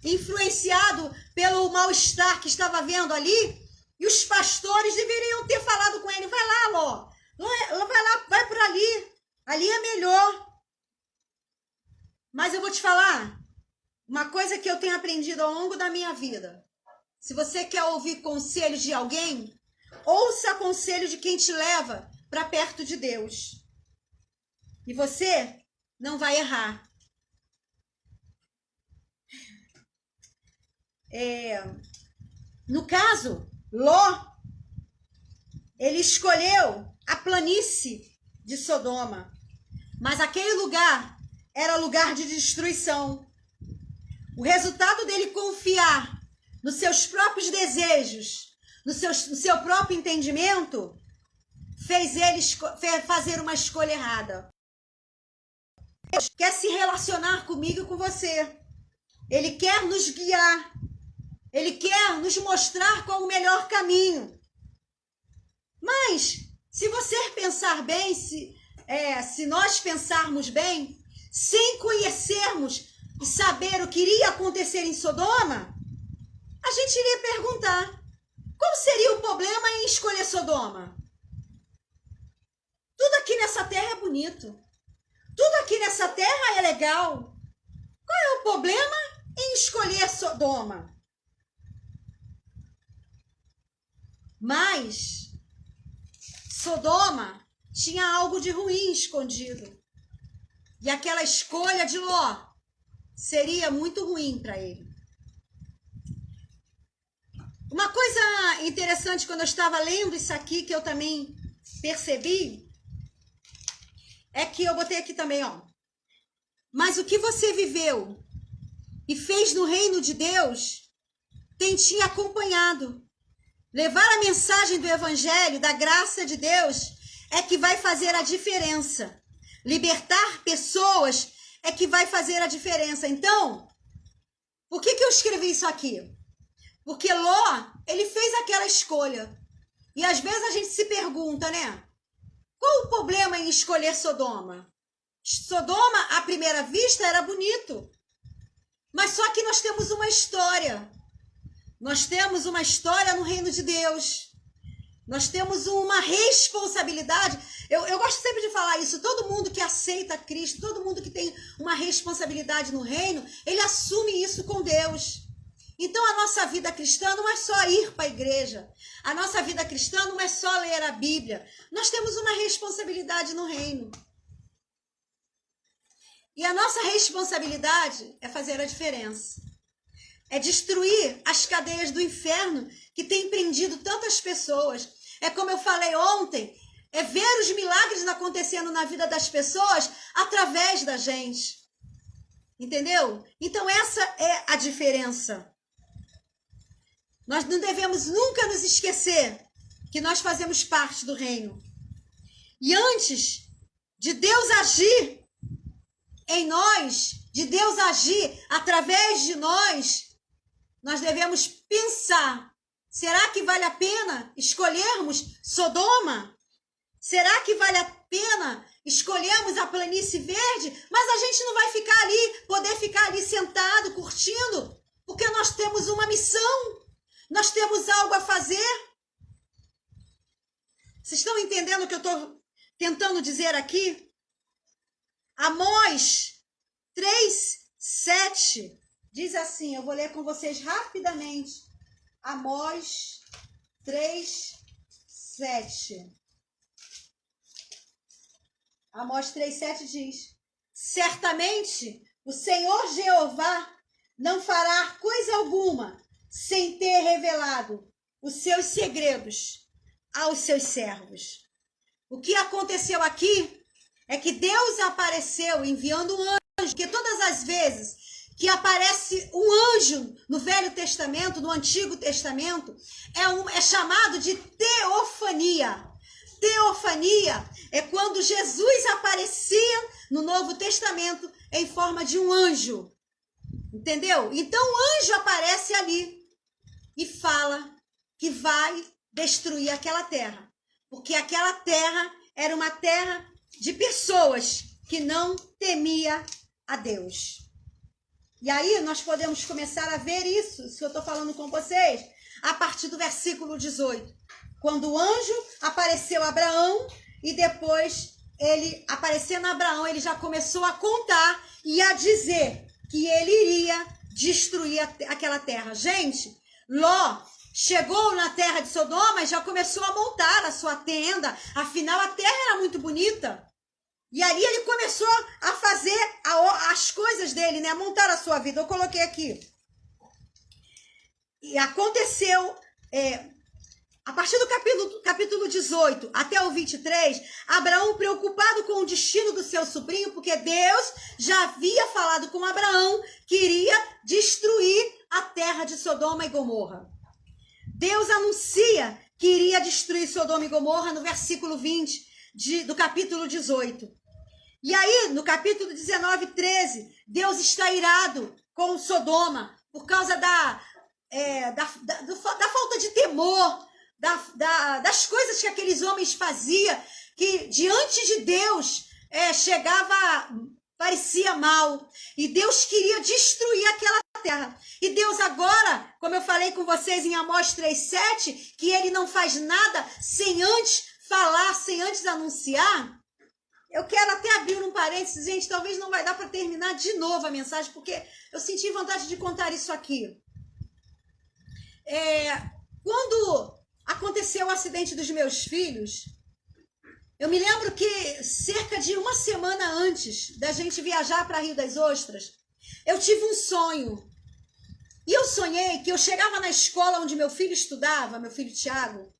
influenciado pelo mal-estar que estava vendo ali, e os pastores deveriam ter falado com ele, vai lá, Ló, vai lá, vai por ali é melhor. Mas eu vou te falar uma coisa que eu tenho aprendido ao longo da minha vida. Se você quer ouvir conselhos de alguém, ouça conselho de quem te leva para perto de Deus. E você não vai errar. No caso, Ló, ele escolheu a planície de Sodoma. Mas aquele lugar era lugar de destruição. O resultado dele confiar nos seus próprios desejos, no seu próprio entendimento, fez ele fazer uma escolha errada. Deus quer se relacionar comigo e com você. Ele quer nos guiar. Ele quer nos mostrar qual o melhor caminho. Mas, se você pensar bem, se nós pensarmos bem, sem conhecermos e saber o que iria acontecer em Sodoma, a gente iria perguntar, qual seria o problema em escolher Sodoma? Tudo aqui nessa terra é bonito. Tudo aqui nessa terra é legal. Qual é o problema em escolher Sodoma? Mas Sodoma tinha algo de ruim escondido. E aquela escolha de Ló seria muito ruim para ele. Uma coisa interessante, quando eu estava lendo isso aqui, que eu também percebi, é que eu botei aqui também, ó. Mas o que você viveu e fez no reino de Deus tem te acompanhado. Levar a mensagem do evangelho, da graça de Deus, é que vai fazer a diferença. Libertar pessoas é que vai fazer a diferença. Então, por que eu escrevi isso aqui? Porque Ló, ele fez aquela escolha. E às vezes a gente se pergunta, né? Qual o problema em escolher Sodoma? Sodoma, à primeira vista, era bonito. Mas só que nós temos uma história. Nós temos uma história no reino de Deus. Nós temos uma responsabilidade. Eu gosto sempre de falar isso. Todo mundo que aceita Cristo, todo mundo que tem uma responsabilidade no reino, ele assume isso com Deus. Então a nossa vida cristã não é só ir para a igreja. A nossa vida cristã não é só ler a Bíblia. Nós temos uma responsabilidade no reino. E a nossa responsabilidade é fazer a diferença. É destruir as cadeias do inferno que tem prendido tantas pessoas. É como eu falei ontem, é ver os milagres acontecendo na vida das pessoas através da gente. Entendeu? Então essa é a diferença. Nós não devemos nunca nos esquecer que nós fazemos parte do reino. E antes de Deus agir em nós, de Deus agir através de nós devemos pensar, será que vale a pena escolhermos Sodoma? Será que vale a pena escolhermos a planície verde? Mas a gente não vai ficar ali, poder ficar ali sentado, curtindo, porque nós temos uma missão, nós temos algo a fazer. Vocês estão entendendo o que eu estou tentando dizer aqui? Amós 3:7 diz assim, eu vou ler com vocês rapidamente. Amós 3:7. Amós 3:7 diz: certamente o Senhor Jeová não fará coisa alguma sem ter revelado os seus segredos aos seus servos. O que aconteceu aqui é que Deus apareceu enviando um anjo, porque todas as vezes que aparece um anjo no Velho Testamento, no Antigo Testamento, é chamado de teofania. Teofania é quando Jesus aparecia no Novo Testamento em forma de um anjo. Entendeu? Então o anjo aparece ali e fala que vai destruir aquela terra. Porque aquela terra era uma terra de pessoas que não temia a Deus. E aí nós podemos começar a ver isso que eu estou falando com vocês a partir do versículo 18. Quando o anjo apareceu a Abraão e depois ele aparecendo a Abraão, ele já começou a contar e a dizer que ele iria destruir aquela terra. Gente, Ló chegou na terra de Sodoma e já começou a montar a sua tenda. Afinal, a terra era muito bonita. E ali ele começou a fazer as coisas dele, né? A montar a sua vida. Eu coloquei aqui. E aconteceu, a partir do capítulo 18 até o 23, Abraão preocupado com o destino do seu sobrinho, porque Deus já havia falado com Abraão que iria destruir a terra de Sodoma e Gomorra. Deus anuncia que iria destruir Sodoma e Gomorra no versículo 20 do capítulo 18. E aí, no capítulo 19, 13, Deus está irado com Sodoma por causa da falta de temor, das coisas que aqueles homens faziam, que diante de Deus parecia mal. E Deus queria destruir aquela terra. E Deus agora, como eu falei com vocês em Amós 3:7, que ele não faz nada sem antes falar, sem antes anunciar. Eu quero até abrir um parênteses, gente, talvez não vai dar para terminar de novo a mensagem, porque eu senti vontade de contar isso aqui. Quando aconteceu o acidente dos meus filhos, eu me lembro que cerca de uma semana antes da gente viajar para Rio das Ostras, eu tive um sonho. E eu sonhei que eu chegava na escola onde meu filho estudava, meu filho Tiago,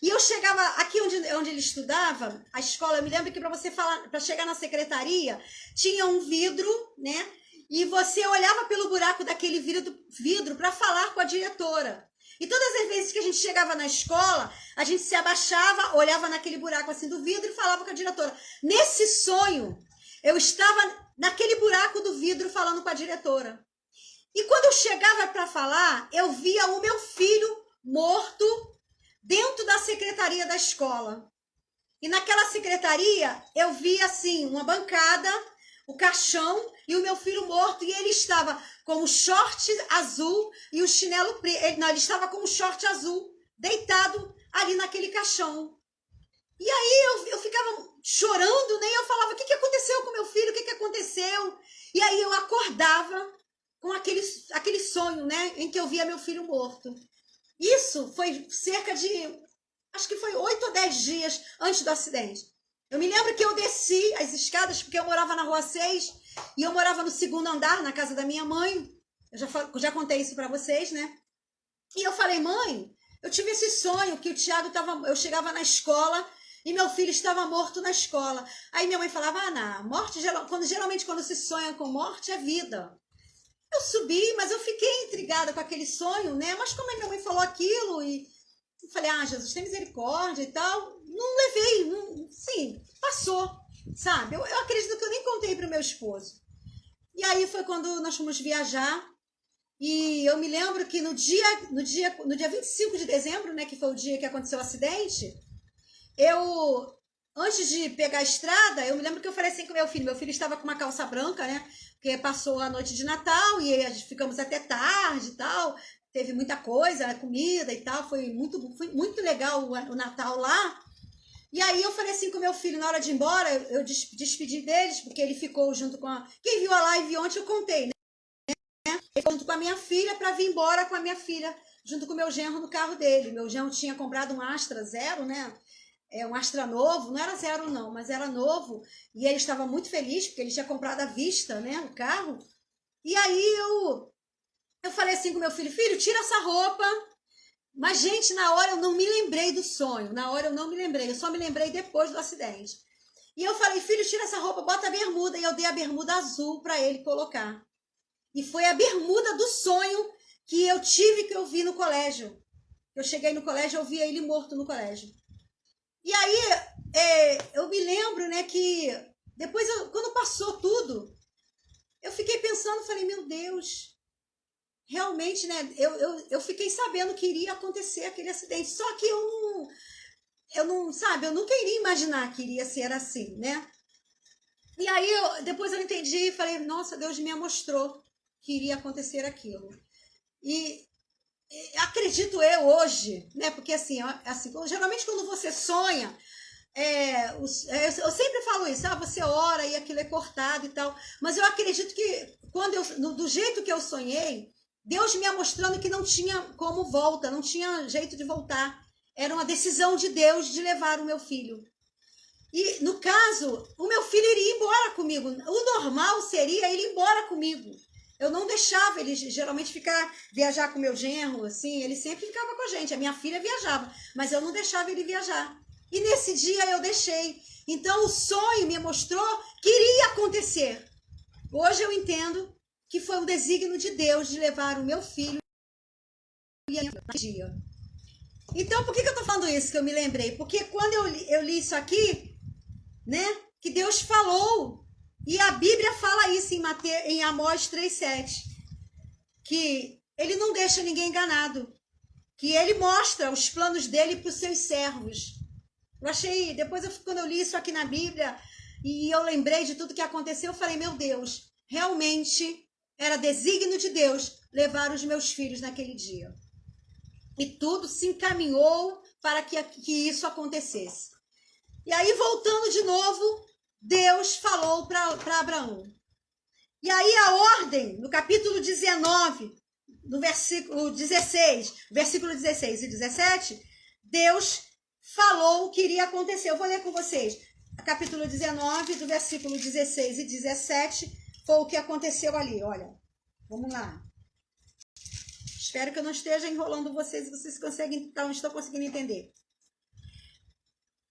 E eu chegava aqui onde ele estudava, a escola, eu me lembro que para chegar na secretaria, tinha um vidro, né? E você olhava pelo buraco daquele vidro para falar com a diretora. E todas as vezes que a gente chegava na escola, a gente se abaixava, olhava naquele buraco assim do vidro e falava com a diretora. Nesse sonho, eu estava naquele buraco do vidro falando com a diretora. E quando eu chegava para falar, eu via o meu filho morto dentro da secretaria da escola. E naquela secretaria, eu via assim, uma bancada, o caixão e o meu filho morto. E ele estava com o short azul e o chinelo preto. Ele estava com o short azul, deitado ali naquele caixão. E aí eu ficava chorando, né? E eu falava, o que aconteceu com meu filho? O que aconteceu? E aí eu acordava com aquele sonho, né? Em que eu via meu filho morto. Isso foi cerca de, acho que foi 8 ou 10 dias antes do acidente. Eu me lembro que eu desci as escadas, porque eu morava na Rua 6, e eu morava no 2º andar, na casa da minha mãe. Eu já contei isso para vocês, né? E eu falei, mãe, eu tive esse sonho que o Thiago estava... Eu chegava na escola e meu filho estava morto na escola. Aí minha mãe falava, Ana, morte, geralmente quando se sonha com morte é vida. Eu subi, mas eu fiquei intrigada com aquele sonho, né? Mas como a minha mãe falou aquilo, e eu falei, Jesus, tem misericórdia e tal. Não levei, sim, passou, sabe? Eu acredito que eu nem contei para o meu esposo. E aí foi quando nós fomos viajar, e eu me lembro que no dia 25 de dezembro, né, que foi o dia que aconteceu o acidente, antes de pegar a estrada, eu me lembro que eu falei assim com meu filho estava com uma calça branca, né? Porque passou a noite de Natal e ficamos até tarde e tal, teve muita coisa, comida e tal, foi muito legal o Natal lá. E aí eu falei assim com meu filho, na hora de ir embora, eu despedi deles, porque ele ficou junto com Quem viu a live ontem, eu contei, né? Ele ficou junto com a minha filha para vir embora com a minha filha, junto com o meu genro no carro dele. Meu genro tinha comprado um Astra Zero, né? Um Astra novo, não era zero não, mas era novo, e ele estava muito feliz, porque ele tinha comprado à vista, né, o carro. E aí eu falei assim com meu filho, tira essa roupa. Mas, gente, na hora eu não me lembrei do sonho, eu só me lembrei depois do acidente. E eu falei, filho, tira essa roupa, bota a bermuda, e eu dei a bermuda azul para ele colocar. E foi a bermuda do sonho que eu vi no colégio. Eu cheguei no colégio, eu vi ele morto no colégio. E aí, eu me lembro, né, que depois, quando passou tudo, eu fiquei pensando, falei, meu Deus, realmente, né, eu fiquei sabendo que iria acontecer aquele acidente, só que eu nunca iria imaginar que iria ser assim, né? E aí, depois eu entendi e falei, nossa, Deus me mostrou que iria acontecer aquilo. E acredito eu hoje, né, porque assim, geralmente quando você sonha, eu sempre falo isso, você ora e aquilo é cortado e tal, mas eu acredito que do jeito que eu sonhei, Deus me mostrando que não tinha como volta, não tinha jeito de voltar. Era uma decisão de Deus de levar o meu filho. E, no caso, o meu filho iria embora comigo. O normal seria ele ir embora comigo. Eu não deixava ele geralmente viajar com o meu genro, assim, ele sempre ficava com a gente. A minha filha viajava, mas eu não deixava ele viajar. E nesse dia eu deixei. Então o sonho me mostrou que iria acontecer. Hoje eu entendo que foi um desígnio de Deus de levar o meu filho naquele dia. Então por que eu tô falando isso que eu me lembrei? Porque quando eu li isso aqui, né, que Deus falou, e a Bíblia fala isso em Amós 3,7, que ele não deixa ninguém enganado, que ele mostra os planos dele para os seus servos. Eu achei, quando eu li isso aqui na Bíblia, e eu lembrei de tudo que aconteceu, eu falei, meu Deus, realmente era desígnio de Deus levar os meus filhos naquele dia. E tudo se encaminhou para que isso acontecesse. E aí, voltando de novo, Deus falou para Abraão. E aí a ordem, no capítulo 19, no versículo 16 e 17, Deus falou o que iria acontecer. Eu vou ler com vocês. Capítulo 19, do versículo 16 e 17, foi o que aconteceu ali. Olha, vamos lá. Espero que eu não esteja enrolando vocês, vocês conseguem, então, estão conseguindo entender.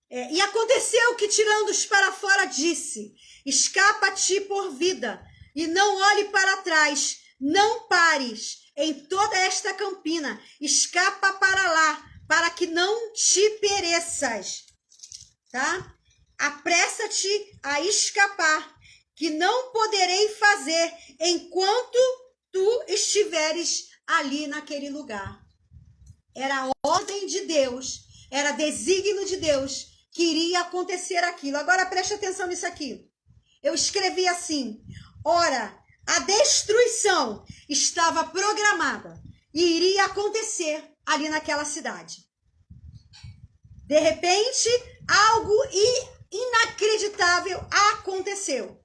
E aconteceu que, tirando-os para fora, disse: escapa-te por vida, e não olhe para trás, não pares em toda esta campina, escapa para lá, para que não te pereças, tá? Apressa-te a escapar, que não poderei fazer enquanto tu estiveres ali naquele lugar. Era a ordem de Deus, era desígnio de Deus que iria acontecer aquilo. Agora preste atenção nisso aqui. Eu escrevi assim: ora, a destruição estava programada e iria acontecer ali naquela cidade. De repente, algo inacreditável aconteceu.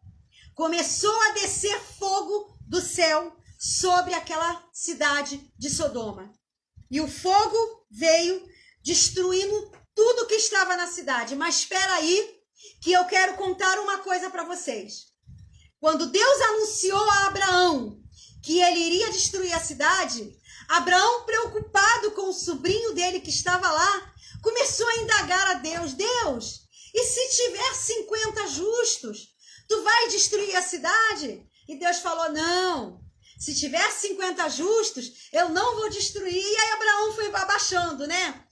Começou a descer fogo do céu sobre aquela cidade de Sodoma. E o fogo veio destruindo tudo que estava na cidade. Mas espera aí, que eu quero contar uma coisa para vocês. Quando Deus anunciou a Abraão que ele iria destruir a cidade, Abraão, preocupado com o sobrinho dele que estava lá, começou a indagar a Deus: Deus, e se tiver 50 justos, tu vai destruir a cidade? E Deus falou: não, se tiver 50 justos, eu não vou destruir. E aí Abraão foi abaixando, né?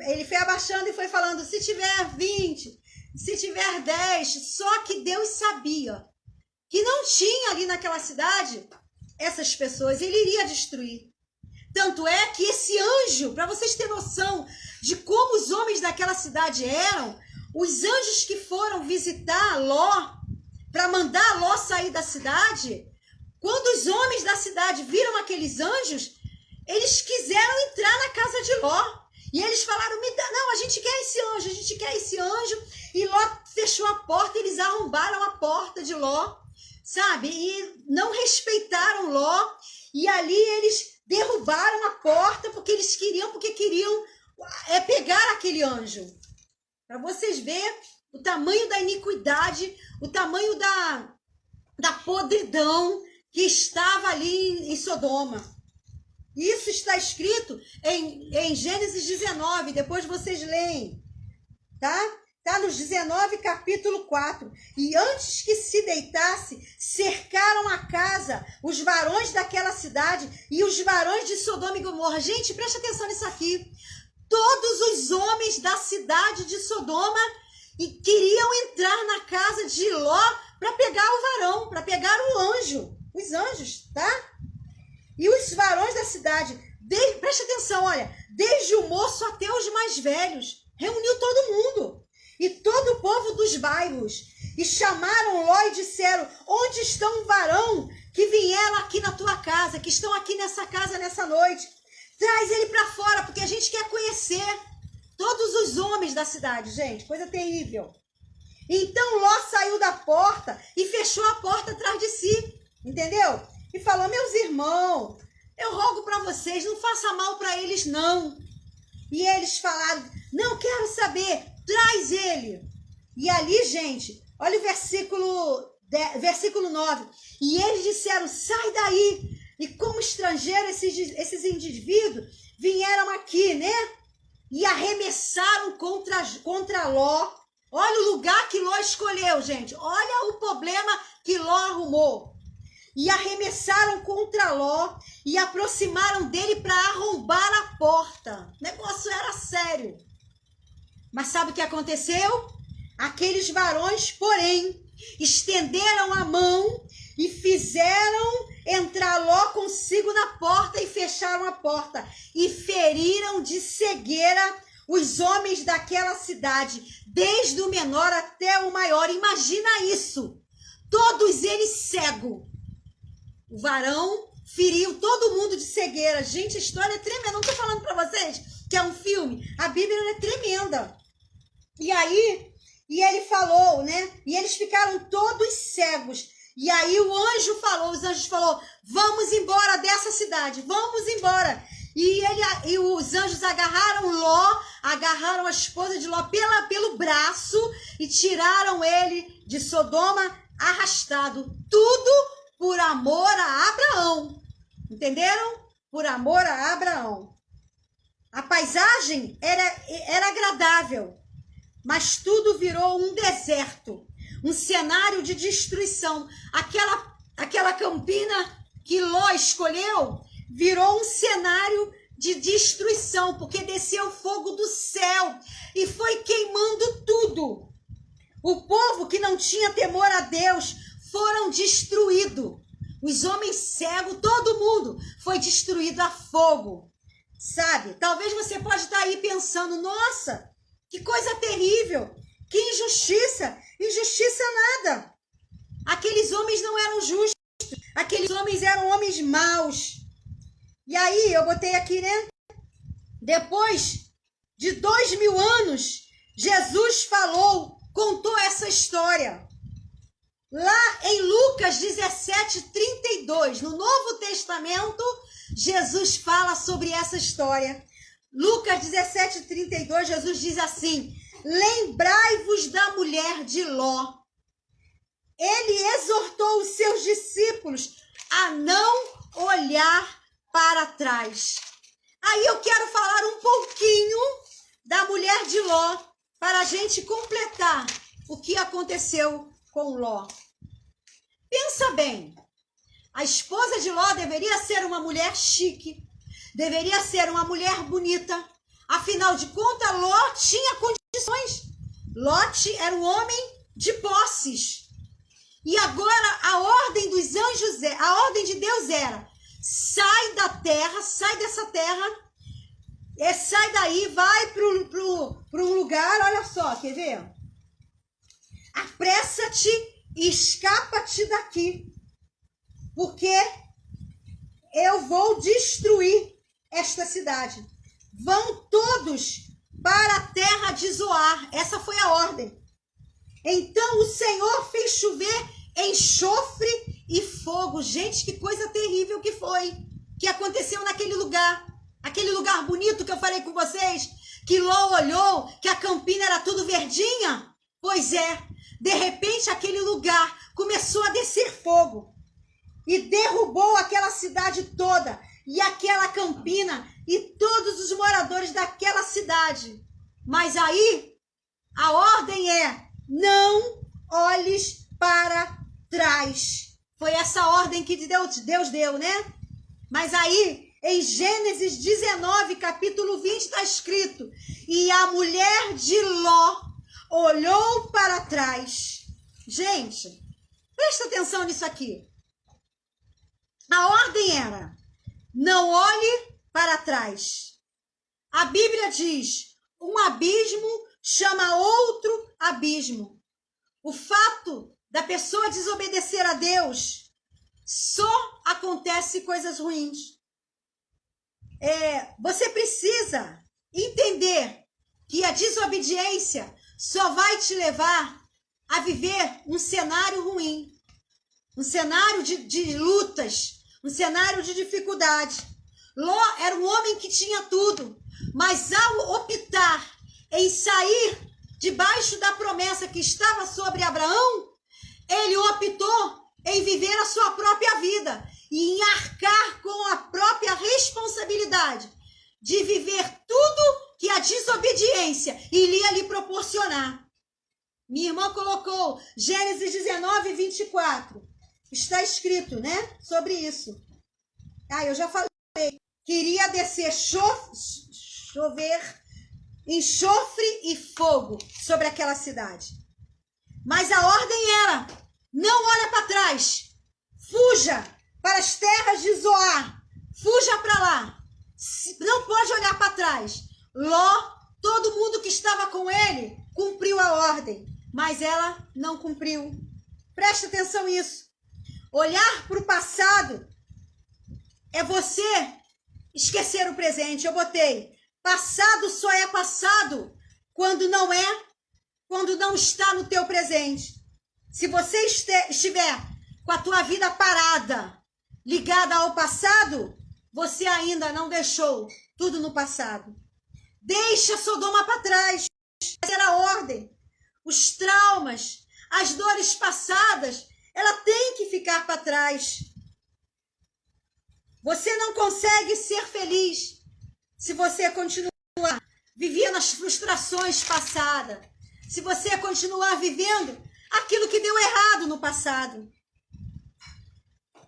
Ele foi abaixando e foi falando: se tiver 20, se tiver 10, só que Deus sabia que não tinha ali naquela cidade essas pessoas, ele iria destruir. Tanto é que esse anjo, para vocês terem noção de como os homens daquela cidade eram, os anjos que foram visitar Ló, para mandar Ló sair da cidade, quando os homens da cidade viram aqueles anjos, eles quiseram entrar na casa de Ló. E eles falaram: não, a gente quer esse anjo, a gente quer esse anjo. E Ló fechou a porta, eles arrombaram a porta de Ló, sabe? E não respeitaram Ló. E ali eles derrubaram a porta porque queriam pegar aquele anjo. Para vocês verem o tamanho da iniquidade, o tamanho da podridão que estava ali em Sodoma. Isso está escrito em Gênesis 19, depois vocês leem, tá? Está nos 19, capítulo 4. E antes que se deitasse, cercaram a casa os varões daquela cidade e os varões de Sodoma e Gomorra. Gente, preste atenção nisso aqui. Todos os homens da cidade de Sodoma queriam entrar na casa de Ló para pegar o varão, para pegar o anjo, os anjos, tá? E os varões da cidade, preste atenção, olha, desde o moço até os mais velhos, reuniu todo mundo e todo o povo dos bairros, e chamaram Ló e disseram: onde estão o varão que vieram aqui na tua casa, que estão aqui nessa casa nessa noite? Traz ele para fora, porque a gente quer conhecer. Todos os homens da cidade, gente, coisa terrível. Então Ló saiu da porta e fechou a porta atrás de si, entendeu? E falou: meus irmãos, eu rogo para vocês, não façam mal para eles não. E eles falaram: não, quero saber, traz ele. E ali, gente, olha o versículo 9. E eles disseram: sai daí. E como estrangeiro, esses indivíduos vieram aqui, né? E arremessaram contra Ló. Olha o lugar que Ló escolheu, gente. Olha o problema que Ló arrumou. E arremessaram contra Ló e aproximaram dele para arrombar a porta. O negócio era sério. Mas sabe o que aconteceu? Aqueles varões, porém, estenderam a mão e fizeram entrar Ló consigo na porta e fecharam a porta. E feriram de cegueira os homens daquela cidade, desde o menor até o maior. Imagina isso! Todos eles cegos. O varão feriu todo mundo de cegueira. Gente, a história é tremenda. Não estou falando para vocês que é um filme. A Bíblia é tremenda. E aí, ele falou, né? E eles ficaram todos cegos. E aí os anjos falaram: vamos embora dessa cidade, vamos embora. E os anjos agarraram Ló, agarraram a esposa de Ló pelo braço e tiraram ele de Sodoma arrastado. Tudo por amor a Abraão. Entenderam? Por amor a Abraão. A paisagem era agradável. mas tudo virou um deserto, um cenário de destruição. Aquela campina que Ló escolheu virou um cenário de destruição, porque desceu fogo do céu e foi queimando tudo. O povo que não tinha temor a Deus foram destruídos. Os homens cegos, todo mundo foi destruído a fogo. Sabe? Talvez você pode estar aí pensando, nossa, que coisa terrível, que injustiça, injustiça nada. Aqueles homens não eram justos, aqueles homens eram homens maus. E aí, eu botei aqui, né? Depois de 2000 anos, Jesus contou essa história. Lá em Lucas 17:32, no Novo Testamento, Jesus fala sobre essa história. Lucas 17:32, Jesus diz assim: lembrai-vos da mulher de Ló. Ele exortou os seus discípulos a não olhar para trás. Aí eu quero falar um pouquinho da mulher de Ló, para a gente completar o que aconteceu com Ló. Pensa bem, a esposa de Ló deveria ser uma mulher chique, deveria ser uma mulher bonita. Afinal de contas, Ló tinha condições. Ló era um homem de posses. E agora a ordem dos anjos, a ordem de Deus era: sai da terra, sai dessa terra, sai daí, vai para um lugar, olha só, quer ver? Apressa-te e escapa-te daqui, porque eu vou destruir esta cidade. Vão todos para a terra de Zoar. Essa foi a ordem. Então o Senhor fez chover enxofre e fogo. Gente, que coisa terrível que aconteceu naquele lugar. Aquele lugar bonito que eu falei com vocês, que Ló olhou, que a campina era tudo verdinha. Pois é, de repente aquele lugar começou a descer fogo e derrubou aquela cidade toda e aquela campina e todos os moradores daquela cidade. Mas aí a ordem é: não olhes para trás. Foi essa ordem que Deus deu, né? Mas aí, em Gênesis 19, capítulo 20, está escrito: e a mulher de Ló olhou para trás. Gente, presta atenção nisso aqui. A ordem era: não olhe para trás. A Bíblia diz: um abismo chama outro abismo. O fato da pessoa desobedecer a Deus, só acontece coisas ruins. Você precisa entender que a desobediência só vai te levar a viver um cenário ruim, um cenário de lutas, um cenário de dificuldade. Ló era um homem que tinha tudo, mas ao optar em sair debaixo da promessa que estava sobre Abraão, ele optou em viver a sua própria vida e em arcar com a própria responsabilidade de viver tudo que a desobediência iria lhe proporcionar. Minha irmã colocou Gênesis 19, 24. Está escrito, né, sobre isso. Eu já falei. Queria descer chover, enxofre e fogo sobre aquela cidade. Mas a ordem era: não olha para trás, fuja para as terras de Zoar, fuja para lá, não pode olhar para trás. Ló, todo mundo que estava com ele, cumpriu a ordem, mas ela não cumpriu. Presta atenção nisso. Olhar para o passado é você esquecer o presente. Eu botei: passado só é passado quando não está no teu presente. Se você estiver com a tua vida parada, ligada ao passado, você ainda não deixou tudo no passado. Deixa Sodoma para trás. Essa era a ordem. Os traumas, as dores passadas, ela tem que ficar para trás. Você não consegue ser feliz se você continuar vivendo as frustrações passadas, se você continuar vivendo aquilo que deu errado no passado.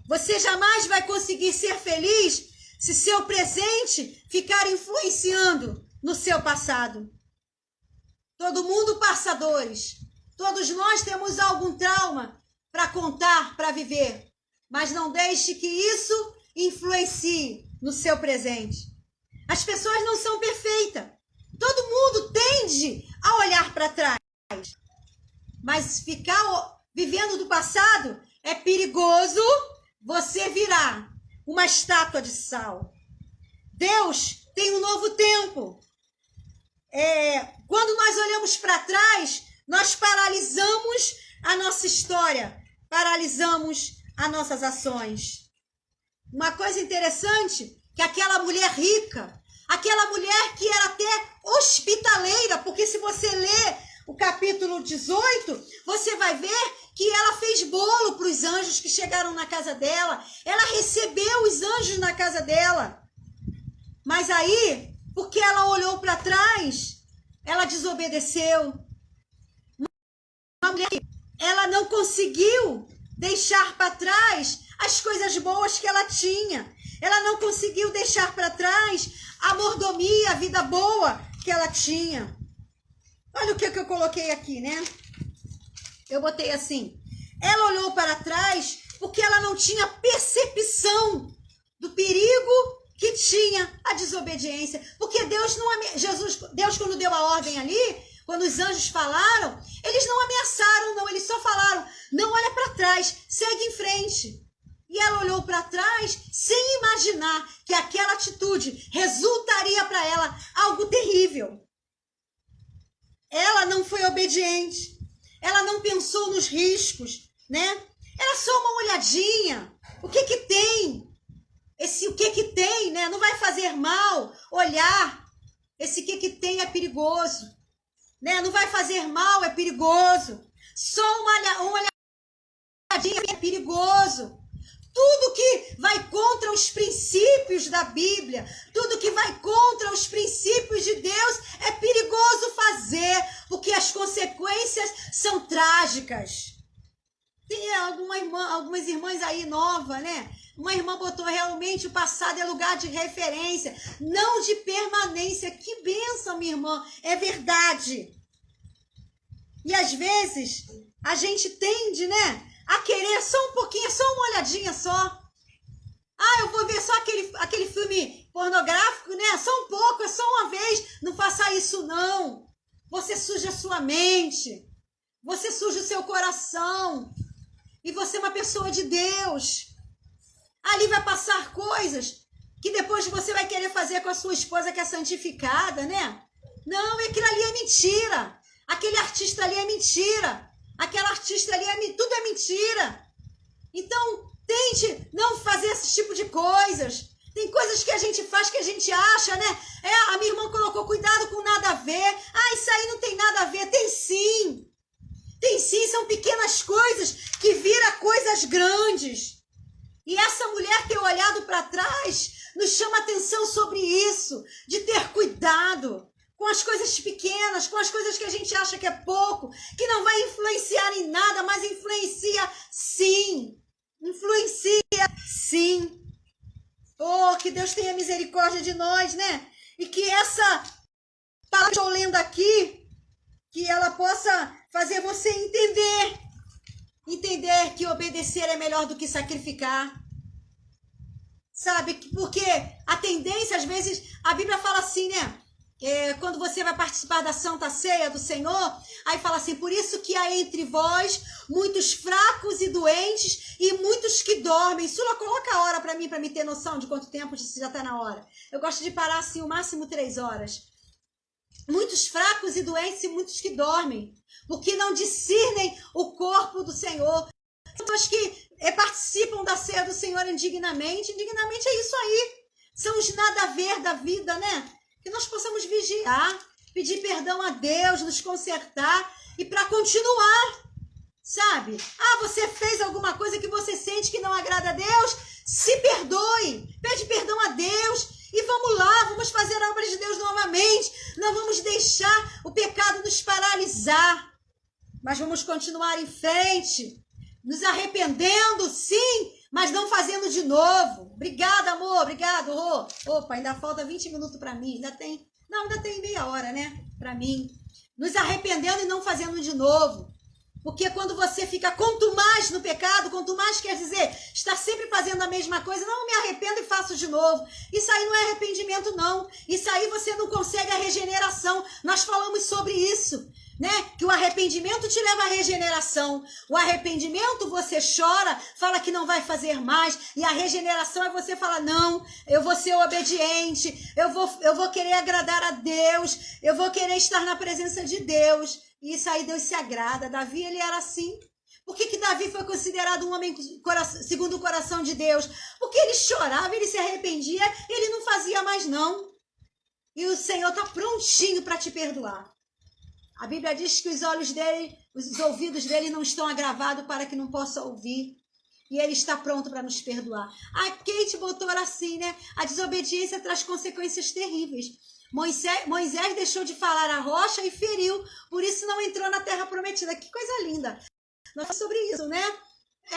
Você jamais vai conseguir ser feliz se seu presente ficar influenciando no seu passado. Todo mundo passa dores. Todos nós temos algum trauma para contar, para viver. Mas não deixe que isso influencie no seu presente. As pessoas não são perfeitas. Todo mundo tende a olhar para trás. Mas ficar vivendo do passado é perigoso. Você virar uma estátua de sal. Deus tem um novo tempo. Quando nós olhamos para trás, nós paralisamos a nossa história, paralisamos as nossas ações. Uma coisa interessante, que aquela mulher rica, aquela mulher que era até hospitaleira, porque se você ler o capítulo 18, você vai ver que ela fez bolo para os anjos que chegaram na casa dela, ela recebeu os anjos na casa dela. Mas aí, porque ela olhou para trás, ela desobedeceu. Uma mulher que ela não conseguiu deixar para trás as coisas boas que ela tinha. Ela não conseguiu deixar para trás a mordomia, a vida boa que ela tinha. Olha o que eu coloquei aqui, né? Eu botei assim. Ela olhou para trás porque ela não tinha percepção do perigo que tinha a desobediência. Porque Deus quando deu a ordem ali, quando os anjos falaram, eles não ameaçaram, não. Eles só falaram, não olha para trás, segue em frente. E ela olhou para trás sem imaginar que aquela atitude resultaria para ela algo terrível. Ela não foi obediente. Ela não pensou nos riscos, né? Era só uma olhadinha. O que que tem? O que que tem, né? Não vai fazer mal olhar. Esse que tem é perigoso, né? Não vai fazer mal, é perigoso. Só uma olhadinha é perigoso. Tudo que vai contra os princípios da Bíblia, tudo que vai contra os princípios de Deus é perigoso fazer, porque as consequências são trágicas. Tem algumas irmãs aí novas, né? Uma irmã botou realmente o passado é lugar de referência, não de permanência. Que bênção, minha irmã, é verdade. E às vezes a gente tende, né, a querer só um pouquinho, só uma olhadinha só. Ah, eu vou ver só aquele filme pornográfico, né? Só um pouco, é só uma vez. Não faça isso, não. Você suja a sua mente. Você suja o seu coração. E você é uma pessoa de Deus. Ali vai passar coisas que depois você vai querer fazer com a sua esposa que é santificada, né? Não, aquilo ali é mentira. Aquele artista ali é mentira. Aquela artista ali, tudo é mentira. Então, tente não fazer esse tipo de coisas. Tem coisas que a gente faz que a gente acha, né? A minha irmã colocou cuidado com nada a ver. Ah, isso aí não tem nada a ver. Tem sim. Tem sim, são pequenas coisas que viram coisas grandes. E essa mulher ter olhado para trás nos chama atenção sobre isso, de ter cuidado com as coisas pequenas, com as coisas que a gente acha que é pouco, que não vai influenciar em nada, mas influencia sim. Influencia sim. Oh, que Deus tenha misericórdia de nós, né? E que essa palavra que eu estou lendo aqui, que ela possa fazer você entender que obedecer é melhor do que sacrificar. Sabe? Porque a tendência, às vezes, a Bíblia fala assim, né? Quando você vai participar da Santa Ceia do Senhor, aí fala assim, por isso que há entre vós muitos fracos e doentes e muitos que dormem. Sula, coloca a hora para mim ter noção de quanto tempo já está na hora. Eu gosto de parar assim, o máximo 3 horas. Muitos fracos e doentes e muitos que dormem, porque não discernem o corpo do Senhor. Pessoas que participam da ceia do Senhor indignamente. Indignamente é isso aí. São os nada a ver da vida, né? Que nós possamos vigiar, pedir perdão a Deus, nos consertar e para continuar, sabe? Ah, você fez alguma coisa que você sente que não agrada a Deus? Se perdoe, pede perdão a Deus E vamos lá, vamos fazer a obra de Deus novamente. Não vamos deixar o pecado nos paralisar, mas vamos continuar em frente, nos arrependendo, sim, mas não fazendo de novo. Obrigada, amor, obrigado, Rô. Opa, ainda falta 20 minutos para mim, ainda tem meia hora, né, para mim. Nos arrependendo e não fazendo de novo. Porque quando você fica contumaz no pecado, contumaz quer dizer, está sempre fazendo a mesma coisa, não me arrependo e faço de novo. Isso aí não é arrependimento, não. Isso aí você não consegue a regeneração. Nós falamos sobre isso, né? Que o arrependimento te leva à regeneração. O arrependimento você chora, fala que não vai fazer mais. E a regeneração é você falar, não, eu vou ser obediente, eu vou querer agradar a Deus, eu vou querer estar na presença de Deus. E isso aí Deus se agrada. Davi, ele era assim. Por que Davi foi considerado um homem segundo o coração de Deus? Porque ele chorava, ele se arrependia, ele não fazia mais não. E o Senhor está prontinho para te perdoar. A Bíblia diz que os olhos dele, os ouvidos dele não estão agravados para que não possa ouvir. E ele está pronto para nos perdoar. A Kate botou assim, né? A desobediência traz consequências terríveis. Moisés deixou de falar a rocha e feriu, por isso não entrou na terra prometida. Que coisa linda. Nós falamos sobre isso, né?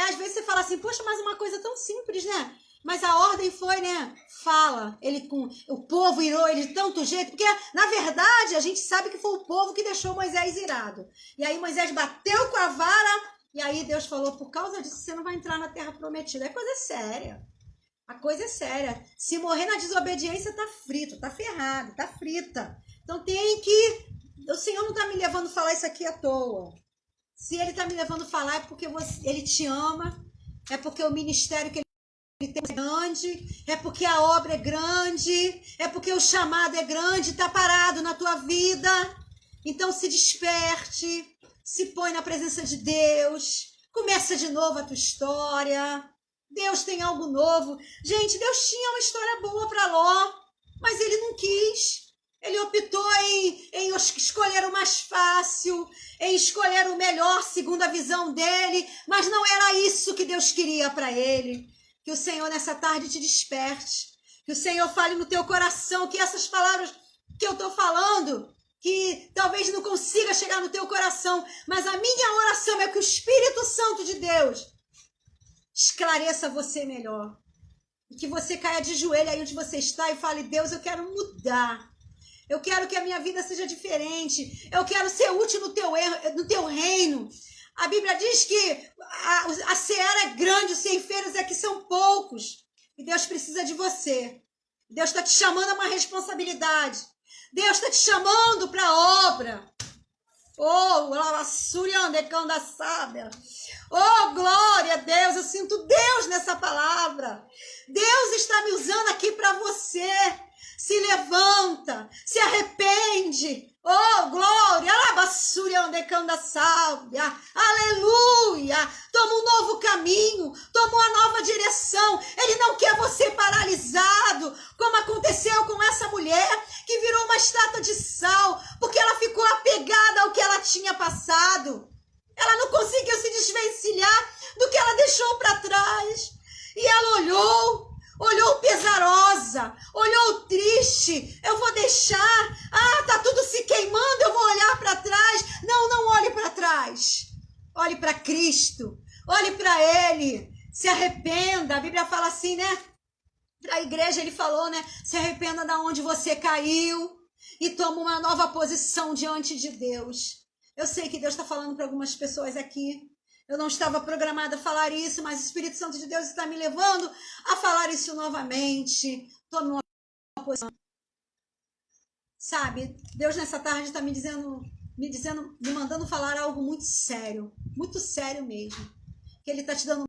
Às vezes você fala assim, poxa, mas uma coisa tão simples, né? Mas a ordem foi, né? Fala. O povo irou ele de tanto jeito, porque na verdade a gente sabe que foi o povo que deixou Moisés irado. E aí Moisés bateu com a vara, e aí Deus falou, por causa disso você não vai entrar na terra prometida. É coisa séria. A coisa é séria. Se morrer na desobediência, tá frito, tá ferrado, tá frita. Então tem que... O Senhor não tá me levando a falar isso aqui à toa. Se Ele tá me levando a falar é porque Ele te ama, é porque o ministério que Ele tem é grande, é porque a obra é grande, é porque o chamado é grande, tá parado na tua vida. Então se desperte, se põe na presença de Deus, começa de novo a tua história. Deus tem algo novo. Gente, Deus tinha uma história boa para Ló, mas ele não quis. Ele optou em escolher o mais fácil, em escolher o melhor segundo a visão dele, mas não era isso que Deus queria para ele. Que o Senhor nessa tarde te desperte, que o Senhor fale no teu coração, que essas palavras que eu estou falando, que talvez não consiga chegar no teu coração, mas a minha oração é que o Espírito Santo de Deus esclareça você melhor. E que você caia de joelho aí onde você está e fale, Deus, eu quero mudar. Eu quero que a minha vida seja diferente. Eu quero ser útil no teu reino. A Bíblia diz que a seara é grande, os ceifeiros é que são poucos. E Deus precisa de você. Deus está te chamando a uma responsabilidade. Deus está te chamando para a obra. Oh, oh, glória a Deus, eu sinto Deus nessa palavra. Deus está me usando aqui para você. Se levanta, se arrepende. Oh, glória, aleluia. Toma um novo caminho, toma uma nova direção. Ele não quer você paralisado, como aconteceu com essa mulher que virou uma estátua de sal, porque ela ficou apegada ao que ela tinha passado. Ela não conseguiu se desvencilhar do que ela deixou para trás. E ela olhou pesarosa, olhou triste. Eu vou deixar, tá tudo se queimando, eu vou olhar para trás. Não olhe para trás. Olhe para Cristo, olhe para Ele. Se arrependa. A Bíblia fala assim, né? Para a igreja ele falou, né? Se arrependa da onde você caiu e toma uma nova posição diante de Deus. Eu sei que Deus está falando para algumas pessoas aqui. Eu não estava programada a falar isso, mas o Espírito Santo de Deus está me levando a falar isso novamente. Tome uma posição. Sabe, Deus nessa tarde está me mandando falar algo muito sério mesmo. Que Ele está te dando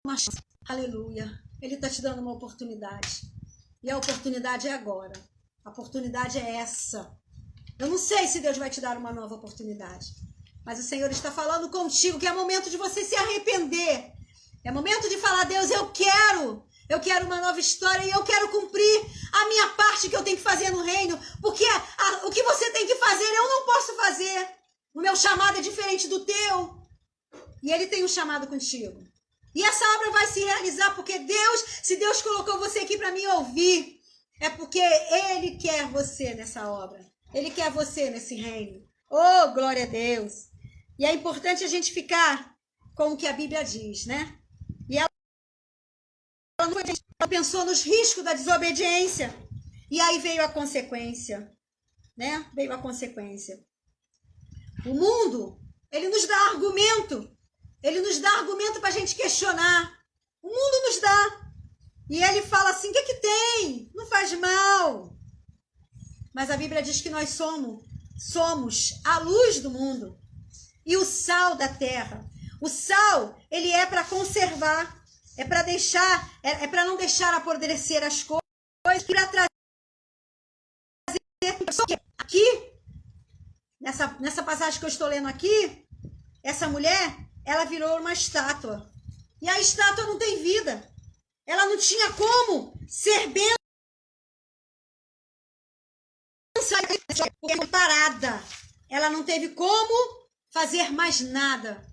uma chance. Aleluia. Ele está te dando uma oportunidade. E a oportunidade é agora. A oportunidade é essa. Eu não sei se Deus vai te dar uma nova oportunidade. Mas o Senhor está falando contigo que é momento de você se arrepender. É momento de falar, Deus, eu quero uma nova história e eu quero cumprir a minha parte que eu tenho que fazer no reino. Porque o que você tem que fazer eu não posso fazer. O meu chamado é diferente do teu. E Ele tem um chamado contigo. E essa obra vai se realizar porque Deus, se Deus colocou você aqui para me ouvir, é porque Ele quer você nessa obra. Ele quer você nesse reino. Oh, glória a Deus! E é importante a gente ficar com o que a Bíblia diz, né? E ela não pensou nos riscos da desobediência. E aí veio a consequência, né? Veio a consequência. O mundo, ele nos dá argumento. Ele nos dá argumento para a gente questionar. O mundo nos dá. E ele fala assim, o que tem? Não faz mal. Mas a Bíblia diz que nós somos a luz do mundo e o sal da terra. O sal, ele é para conservar, é para deixar, é para não deixar apodrecer as coisas, para trazer aqui, nessa passagem que eu estou lendo aqui, essa mulher, ela virou uma estátua. E a estátua não tem vida. Ela não tinha como ser bênção parada. Ela não teve como fazer mais nada.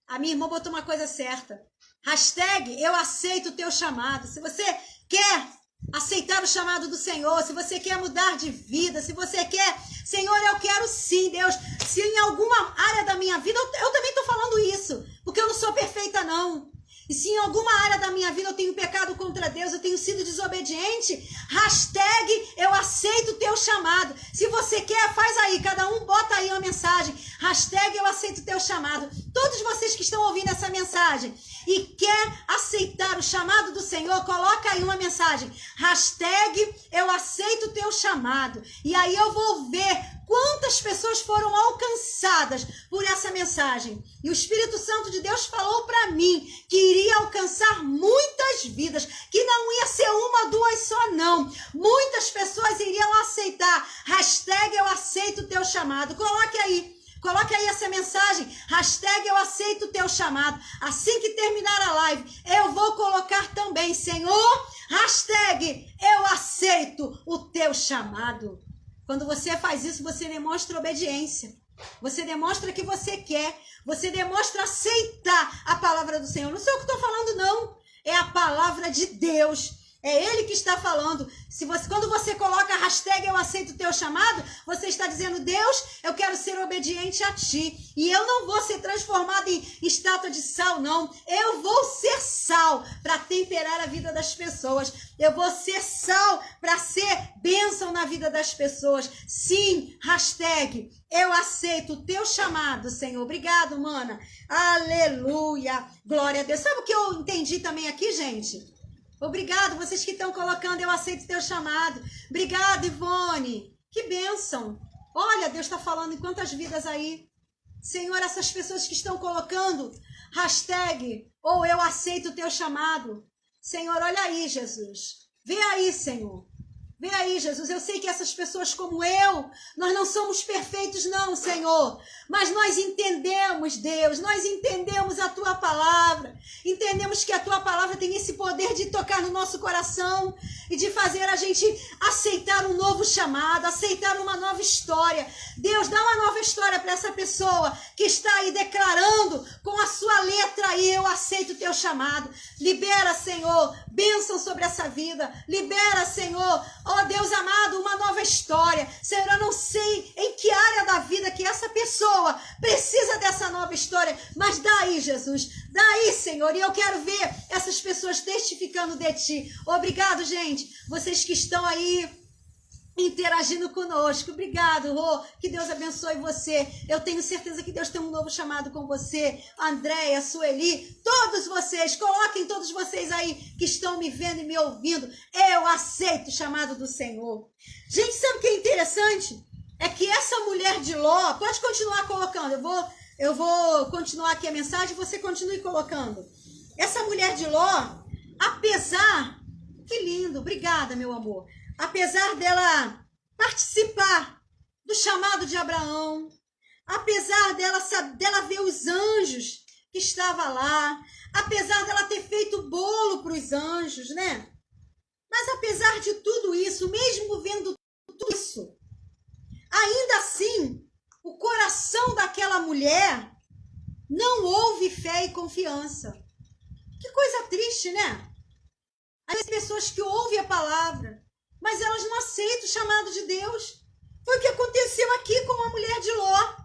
A minha irmã botou uma coisa certa. Hashtag eu aceito o teu chamado. Se você quer aceitar o chamado do Senhor, se você quer mudar de vida, se você quer, Senhor, eu quero sim, Deus, se em alguma área da minha vida, eu também estou falando isso, porque eu não sou perfeita não, e se em alguma área da minha vida eu tenho pecado contra Deus, eu tenho sido desobediente, hashtag eu aceito o teu chamado. Se você quer, faz aí, cada um bota aí uma mensagem, hashtag eu aceito o teu chamado. Todos vocês que estão ouvindo essa mensagem e quer aceitar o chamado do Senhor, coloca aí uma mensagem, hashtag eu aceito o teu chamado. E aí eu vou ver quantas pessoas foram alcançadas por essa mensagem. E o Espírito Santo de Deus falou para mim que iria alcançar muitas vidas, que não ia ser uma, duas só não. Muitas pessoas iriam aceitar. Hashtag eu aceito o teu chamado. Coloque aí essa mensagem, hashtag eu aceito o teu chamado. Assim que terminar a live, eu vou colocar também, Senhor, hashtag eu aceito o teu chamado. Quando você faz isso, você demonstra obediência. Você demonstra que você quer. Você demonstra aceitar a palavra do Senhor. Não sei o que estou falando, não. É a palavra de Deus. É Ele que está falando. Quando você coloca a hashtag eu aceito o teu chamado, você está dizendo, Deus, eu quero ser obediente a ti. E eu não vou ser transformado em estátua de sal, não. Eu vou ser sal para temperar a vida das pessoas. Eu vou ser sal para ser bênção na vida das pessoas. Sim, hashtag eu aceito o teu chamado, Senhor. Obrigado, mana. Aleluia. Glória a Deus. Sabe o que eu entendi também aqui, gente? Obrigado, vocês que estão colocando, eu aceito o teu chamado. Obrigado, Ivone. Que bênção. Olha, Deus está falando em quantas vidas aí. Senhor, essas pessoas que estão colocando hashtag ou eu aceito o teu chamado. Senhor, olha aí, Jesus. Vê aí, Senhor. Vê aí, Jesus, eu sei que essas pessoas como eu, nós não somos perfeitos não, Senhor, mas nós entendemos, Deus, nós entendemos a Tua palavra, entendemos que a Tua palavra tem esse poder de tocar no nosso coração e de fazer a gente aceitar um novo chamado, aceitar uma nova história. Deus, dá uma nova história para essa pessoa que está aí declarando com a sua letra aí, eu aceito o Teu chamado. Libera, Senhor, bênção sobre essa vida, libera, Senhor, ó Deus amado, uma nova história. Senhor, eu não sei em que área da vida que essa pessoa precisa dessa nova história, mas daí, Jesus, daí, Senhor, e eu quero ver essas pessoas testificando de Ti. Obrigado, gente, vocês que estão aí interagindo conosco. Obrigado, Rô. Que Deus abençoe você. Eu tenho certeza que Deus tem um novo chamado com você. Andréia, Sueli, todos vocês, coloquem todos vocês aí que estão me vendo e me ouvindo. Eu aceito o chamado do Senhor. Gente, sabe o que é interessante? É que essa mulher de Ló, pode continuar colocando, eu vou continuar aqui a mensagem, você continue colocando. Essa mulher de Ló, apesar, que lindo, obrigada, meu amor. Apesar dela participar do chamado de Abraão, apesar dela ver os anjos que estavam lá, apesar dela ter feito bolo para os anjos, né? Mas apesar de tudo isso, mesmo vendo tudo isso, ainda assim, o coração daquela mulher não houve fé e confiança. Que coisa triste, né? As pessoas que ouvem a palavra, mas elas não aceitam o chamado de Deus. Foi o que aconteceu aqui com a mulher de Ló.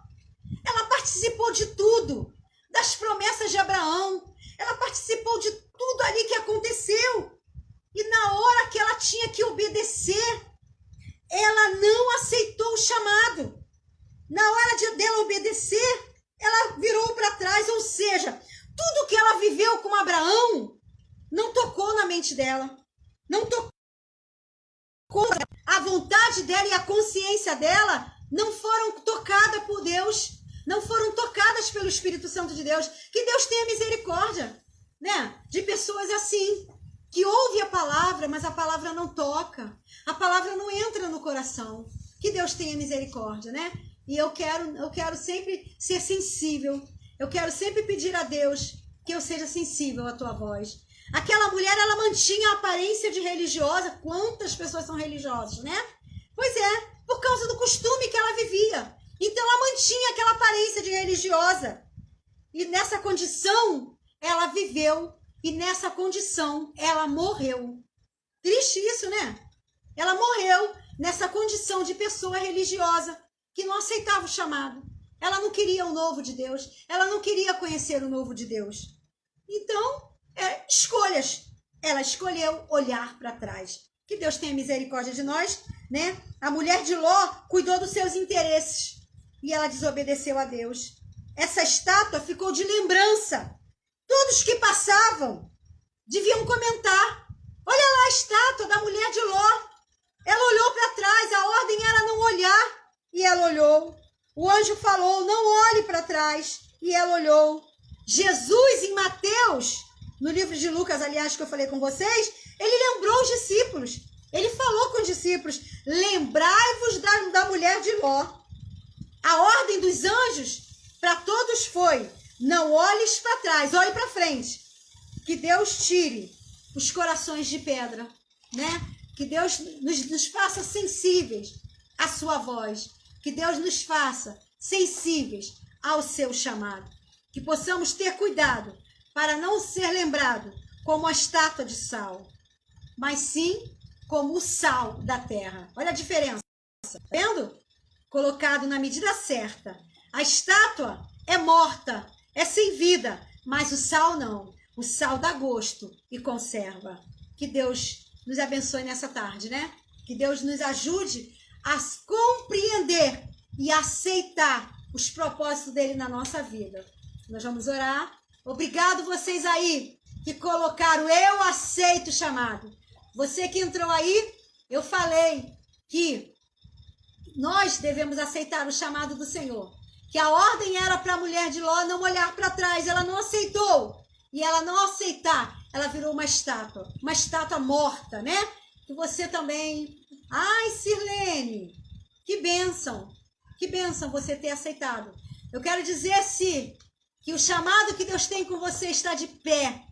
Ela participou de tudo, das promessas de Abraão. Ela participou de tudo ali que aconteceu. E na hora que ela tinha que obedecer, ela não aceitou o chamado. Na hora dela obedecer, ela virou para trás, ou seja, tudo que ela viveu com Abraão não tocou na mente dela. Não tocou. A vontade dela e a consciência dela não foram tocadas por Deus. Não foram tocadas pelo Espírito Santo de Deus. Que Deus tenha misericórdia, né? De pessoas assim, que ouvem a palavra, mas a palavra não toca. A palavra não entra no coração. Que Deus tenha misericórdia, né? E eu quero sempre ser sensível. Eu quero sempre pedir a Deus que eu seja sensível à tua voz. Aquela mulher, ela mantinha a aparência de religiosa. Quantas pessoas são religiosas, né? Pois é, por causa do costume que ela vivia. Então ela mantinha aquela aparência de religiosa. E nessa condição, ela viveu. E nessa condição, ela morreu. Triste isso, né? Ela morreu nessa condição de pessoa religiosa, que não aceitava o chamado. Ela não queria o novo de Deus. Ela não queria conhecer o novo de Deus. Então, escolhas. Ela escolheu olhar para trás. Que Deus tenha misericórdia de nós, né? A mulher de Ló cuidou dos seus interesses e ela desobedeceu a Deus. Essa estátua ficou de lembrança. Todos que passavam deviam comentar. Olha lá a estátua da mulher de Ló. Ela olhou para trás, a ordem era não olhar e ela olhou. O anjo falou, não olhe para trás e ela olhou. Jesus, em Mateus, no livro de Lucas, aliás, que eu falei com vocês, ele lembrou os discípulos. Ele falou com os discípulos, lembrai-vos da mulher de Ló. A ordem dos anjos para todos foi, não olhes para trás, olhe para frente. Que Deus tire os corações de pedra, né? Que Deus nos faça sensíveis à sua voz. Que Deus nos faça sensíveis ao seu chamado. Que possamos ter cuidado para não ser lembrado como a estátua de sal, mas sim como o sal da terra. Olha a diferença, tá vendo? Colocado na medida certa. A estátua é morta, é sem vida, mas o sal não. O sal dá gosto e conserva. Que Deus nos abençoe nessa tarde, né? Que Deus nos ajude a compreender e aceitar os propósitos dele na nossa vida. Nós vamos orar. Obrigado vocês aí que colocaram eu aceito o chamado. Você que entrou aí, eu falei que nós devemos aceitar o chamado do Senhor. Que a ordem era para a mulher de Ló não olhar para trás. Ela não aceitou. E ela não aceitar, ela virou uma estátua morta, né? Que você também... Ai, Sirlene, que bênção você ter aceitado. Eu quero dizer, Si, que o chamado que Deus tem com você está de pé.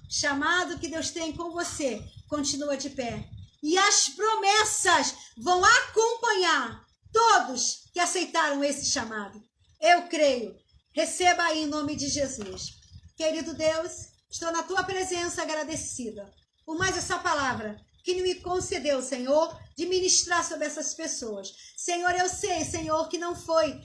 O chamado que Deus tem com você continua de pé. E as promessas vão acompanhar todos que aceitaram esse chamado. Eu creio. Receba aí em nome de Jesus. Querido Deus, estou na tua presença agradecida por mais essa palavra que me concedeu, Senhor, de ministrar sobre essas pessoas. Senhor, eu sei, Senhor, que não foi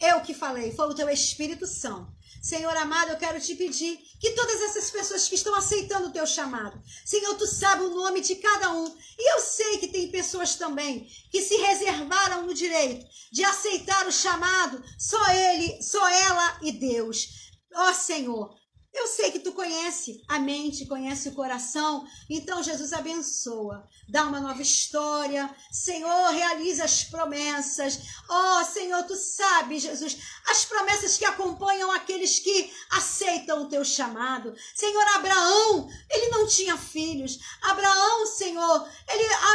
eu que falei, foi o teu Espírito Santo. Senhor amado, eu quero te pedir que todas essas pessoas que estão aceitando o teu chamado, Senhor, tu sabe o nome de cada um. E eu sei que tem pessoas também que se reservaram no direito de aceitar o chamado, só ele, só ela e Deus. Ó Senhor, eu sei que tu conhece a mente, conhece o coração. Então, Jesus, abençoa. Dá uma nova história. Senhor, realiza as promessas. Oh, Senhor, tu sabes, Jesus, as promessas que acompanham aqueles que aceitam o teu chamado. Senhor, Abraão, ele não tinha filhos. Abraão, Senhor,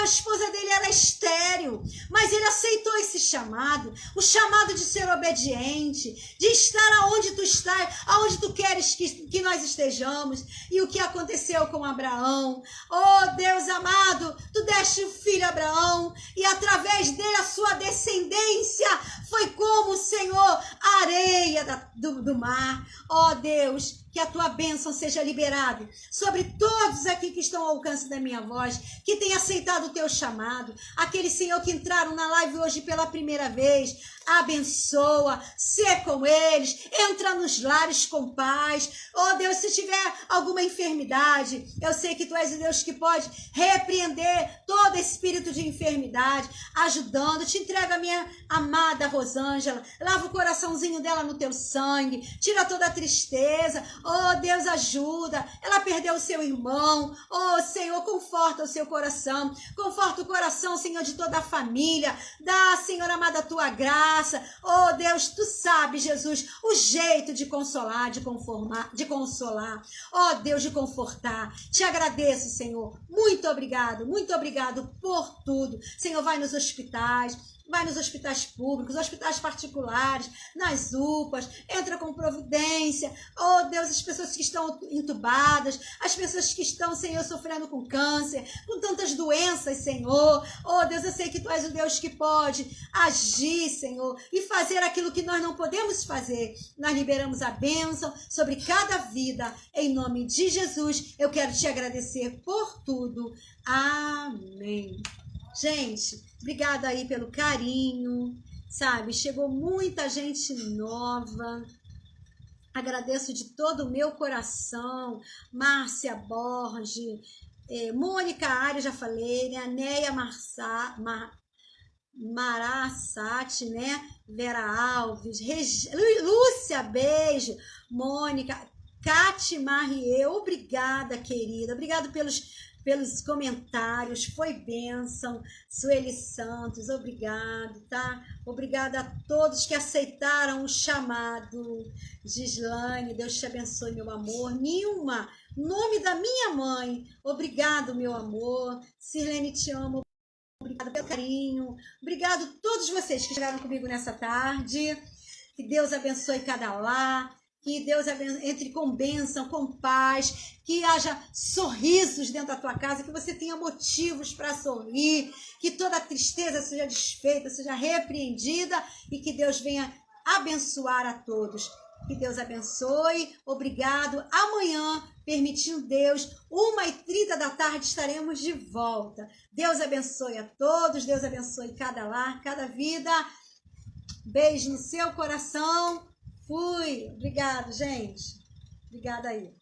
a esposa dele era estéril. Mas ele aceitou esse chamado. O chamado de ser obediente, de estar aonde tu estás, aonde tu queres que nós estejamos. E o que aconteceu com Abraão? Oh, Deus amado, tu deste o filho Abraão e através dele a sua descendência foi como, Senhor, a areia do mar. Ó Deus, que a tua bênção seja liberada sobre todos aqui que estão ao alcance da minha voz, que têm aceitado o teu chamado, aqueles, Senhor, que entraram na live hoje pela primeira vez. Abençoa, sê com eles, entra nos lares com paz. Oh Deus, se tiver alguma enfermidade, eu sei que tu és o Deus que pode repreender todo espírito de enfermidade, ajudando. Te entrego a minha amada Rosângela, lava o coraçãozinho dela no teu sangue, tira toda a tristeza. Oh Deus, ajuda, ela perdeu o seu irmão. Oh Senhor, conforta o seu coração, conforta o coração, Senhor, de toda a família. Dá, Senhor amada, a tua graça. Oh Deus, tu sabes, Jesus, o jeito de consolar, de consolar. Oh Deus, de confortar. Te agradeço, Senhor. Muito obrigado por tudo. Senhor, vai nos hospitais públicos, hospitais particulares, nas UPAs, entra com providência. Oh Deus, as pessoas que estão entubadas, as pessoas que estão, Senhor, sofrendo com câncer, com tantas doenças, Senhor. Oh Deus, eu sei que tu és o Deus que pode agir, Senhor, e fazer aquilo que nós não podemos fazer. Nós liberamos a bênção sobre cada vida. Em nome de Jesus, eu quero te agradecer por tudo. Amém. Gente, obrigada aí pelo carinho, sabe? Chegou muita gente nova. Agradeço de todo o meu coração. Márcia Borges, Mônica Arias, já falei, né? Neia Marasati, né? Vera Alves, Lúcia, beijo. Mônica, Cate Marie, obrigada, querida. Obrigado pelos comentários, foi bênção. Sueli Santos, obrigado, tá? Obrigada a todos que aceitaram o chamado. Gislane, Deus te abençoe, meu amor. Nilma, nome da minha mãe, obrigado, meu amor. Sirlene, te amo, obrigada pelo carinho. Obrigado a todos vocês que estiveram comigo nessa tarde. Que Deus abençoe cada lar. Que Deus entre com bênção, com paz, que haja sorrisos dentro da tua casa, que você tenha motivos para sorrir, que toda tristeza seja desfeita, seja repreendida e que Deus venha abençoar a todos. Que Deus abençoe, obrigado. Amanhã, permitindo Deus, 1h30 da tarde estaremos de volta. Deus abençoe a todos, Deus abençoe cada lar, cada vida. Beijo no seu coração. Fui. Obrigado, gente. Obrigada aí.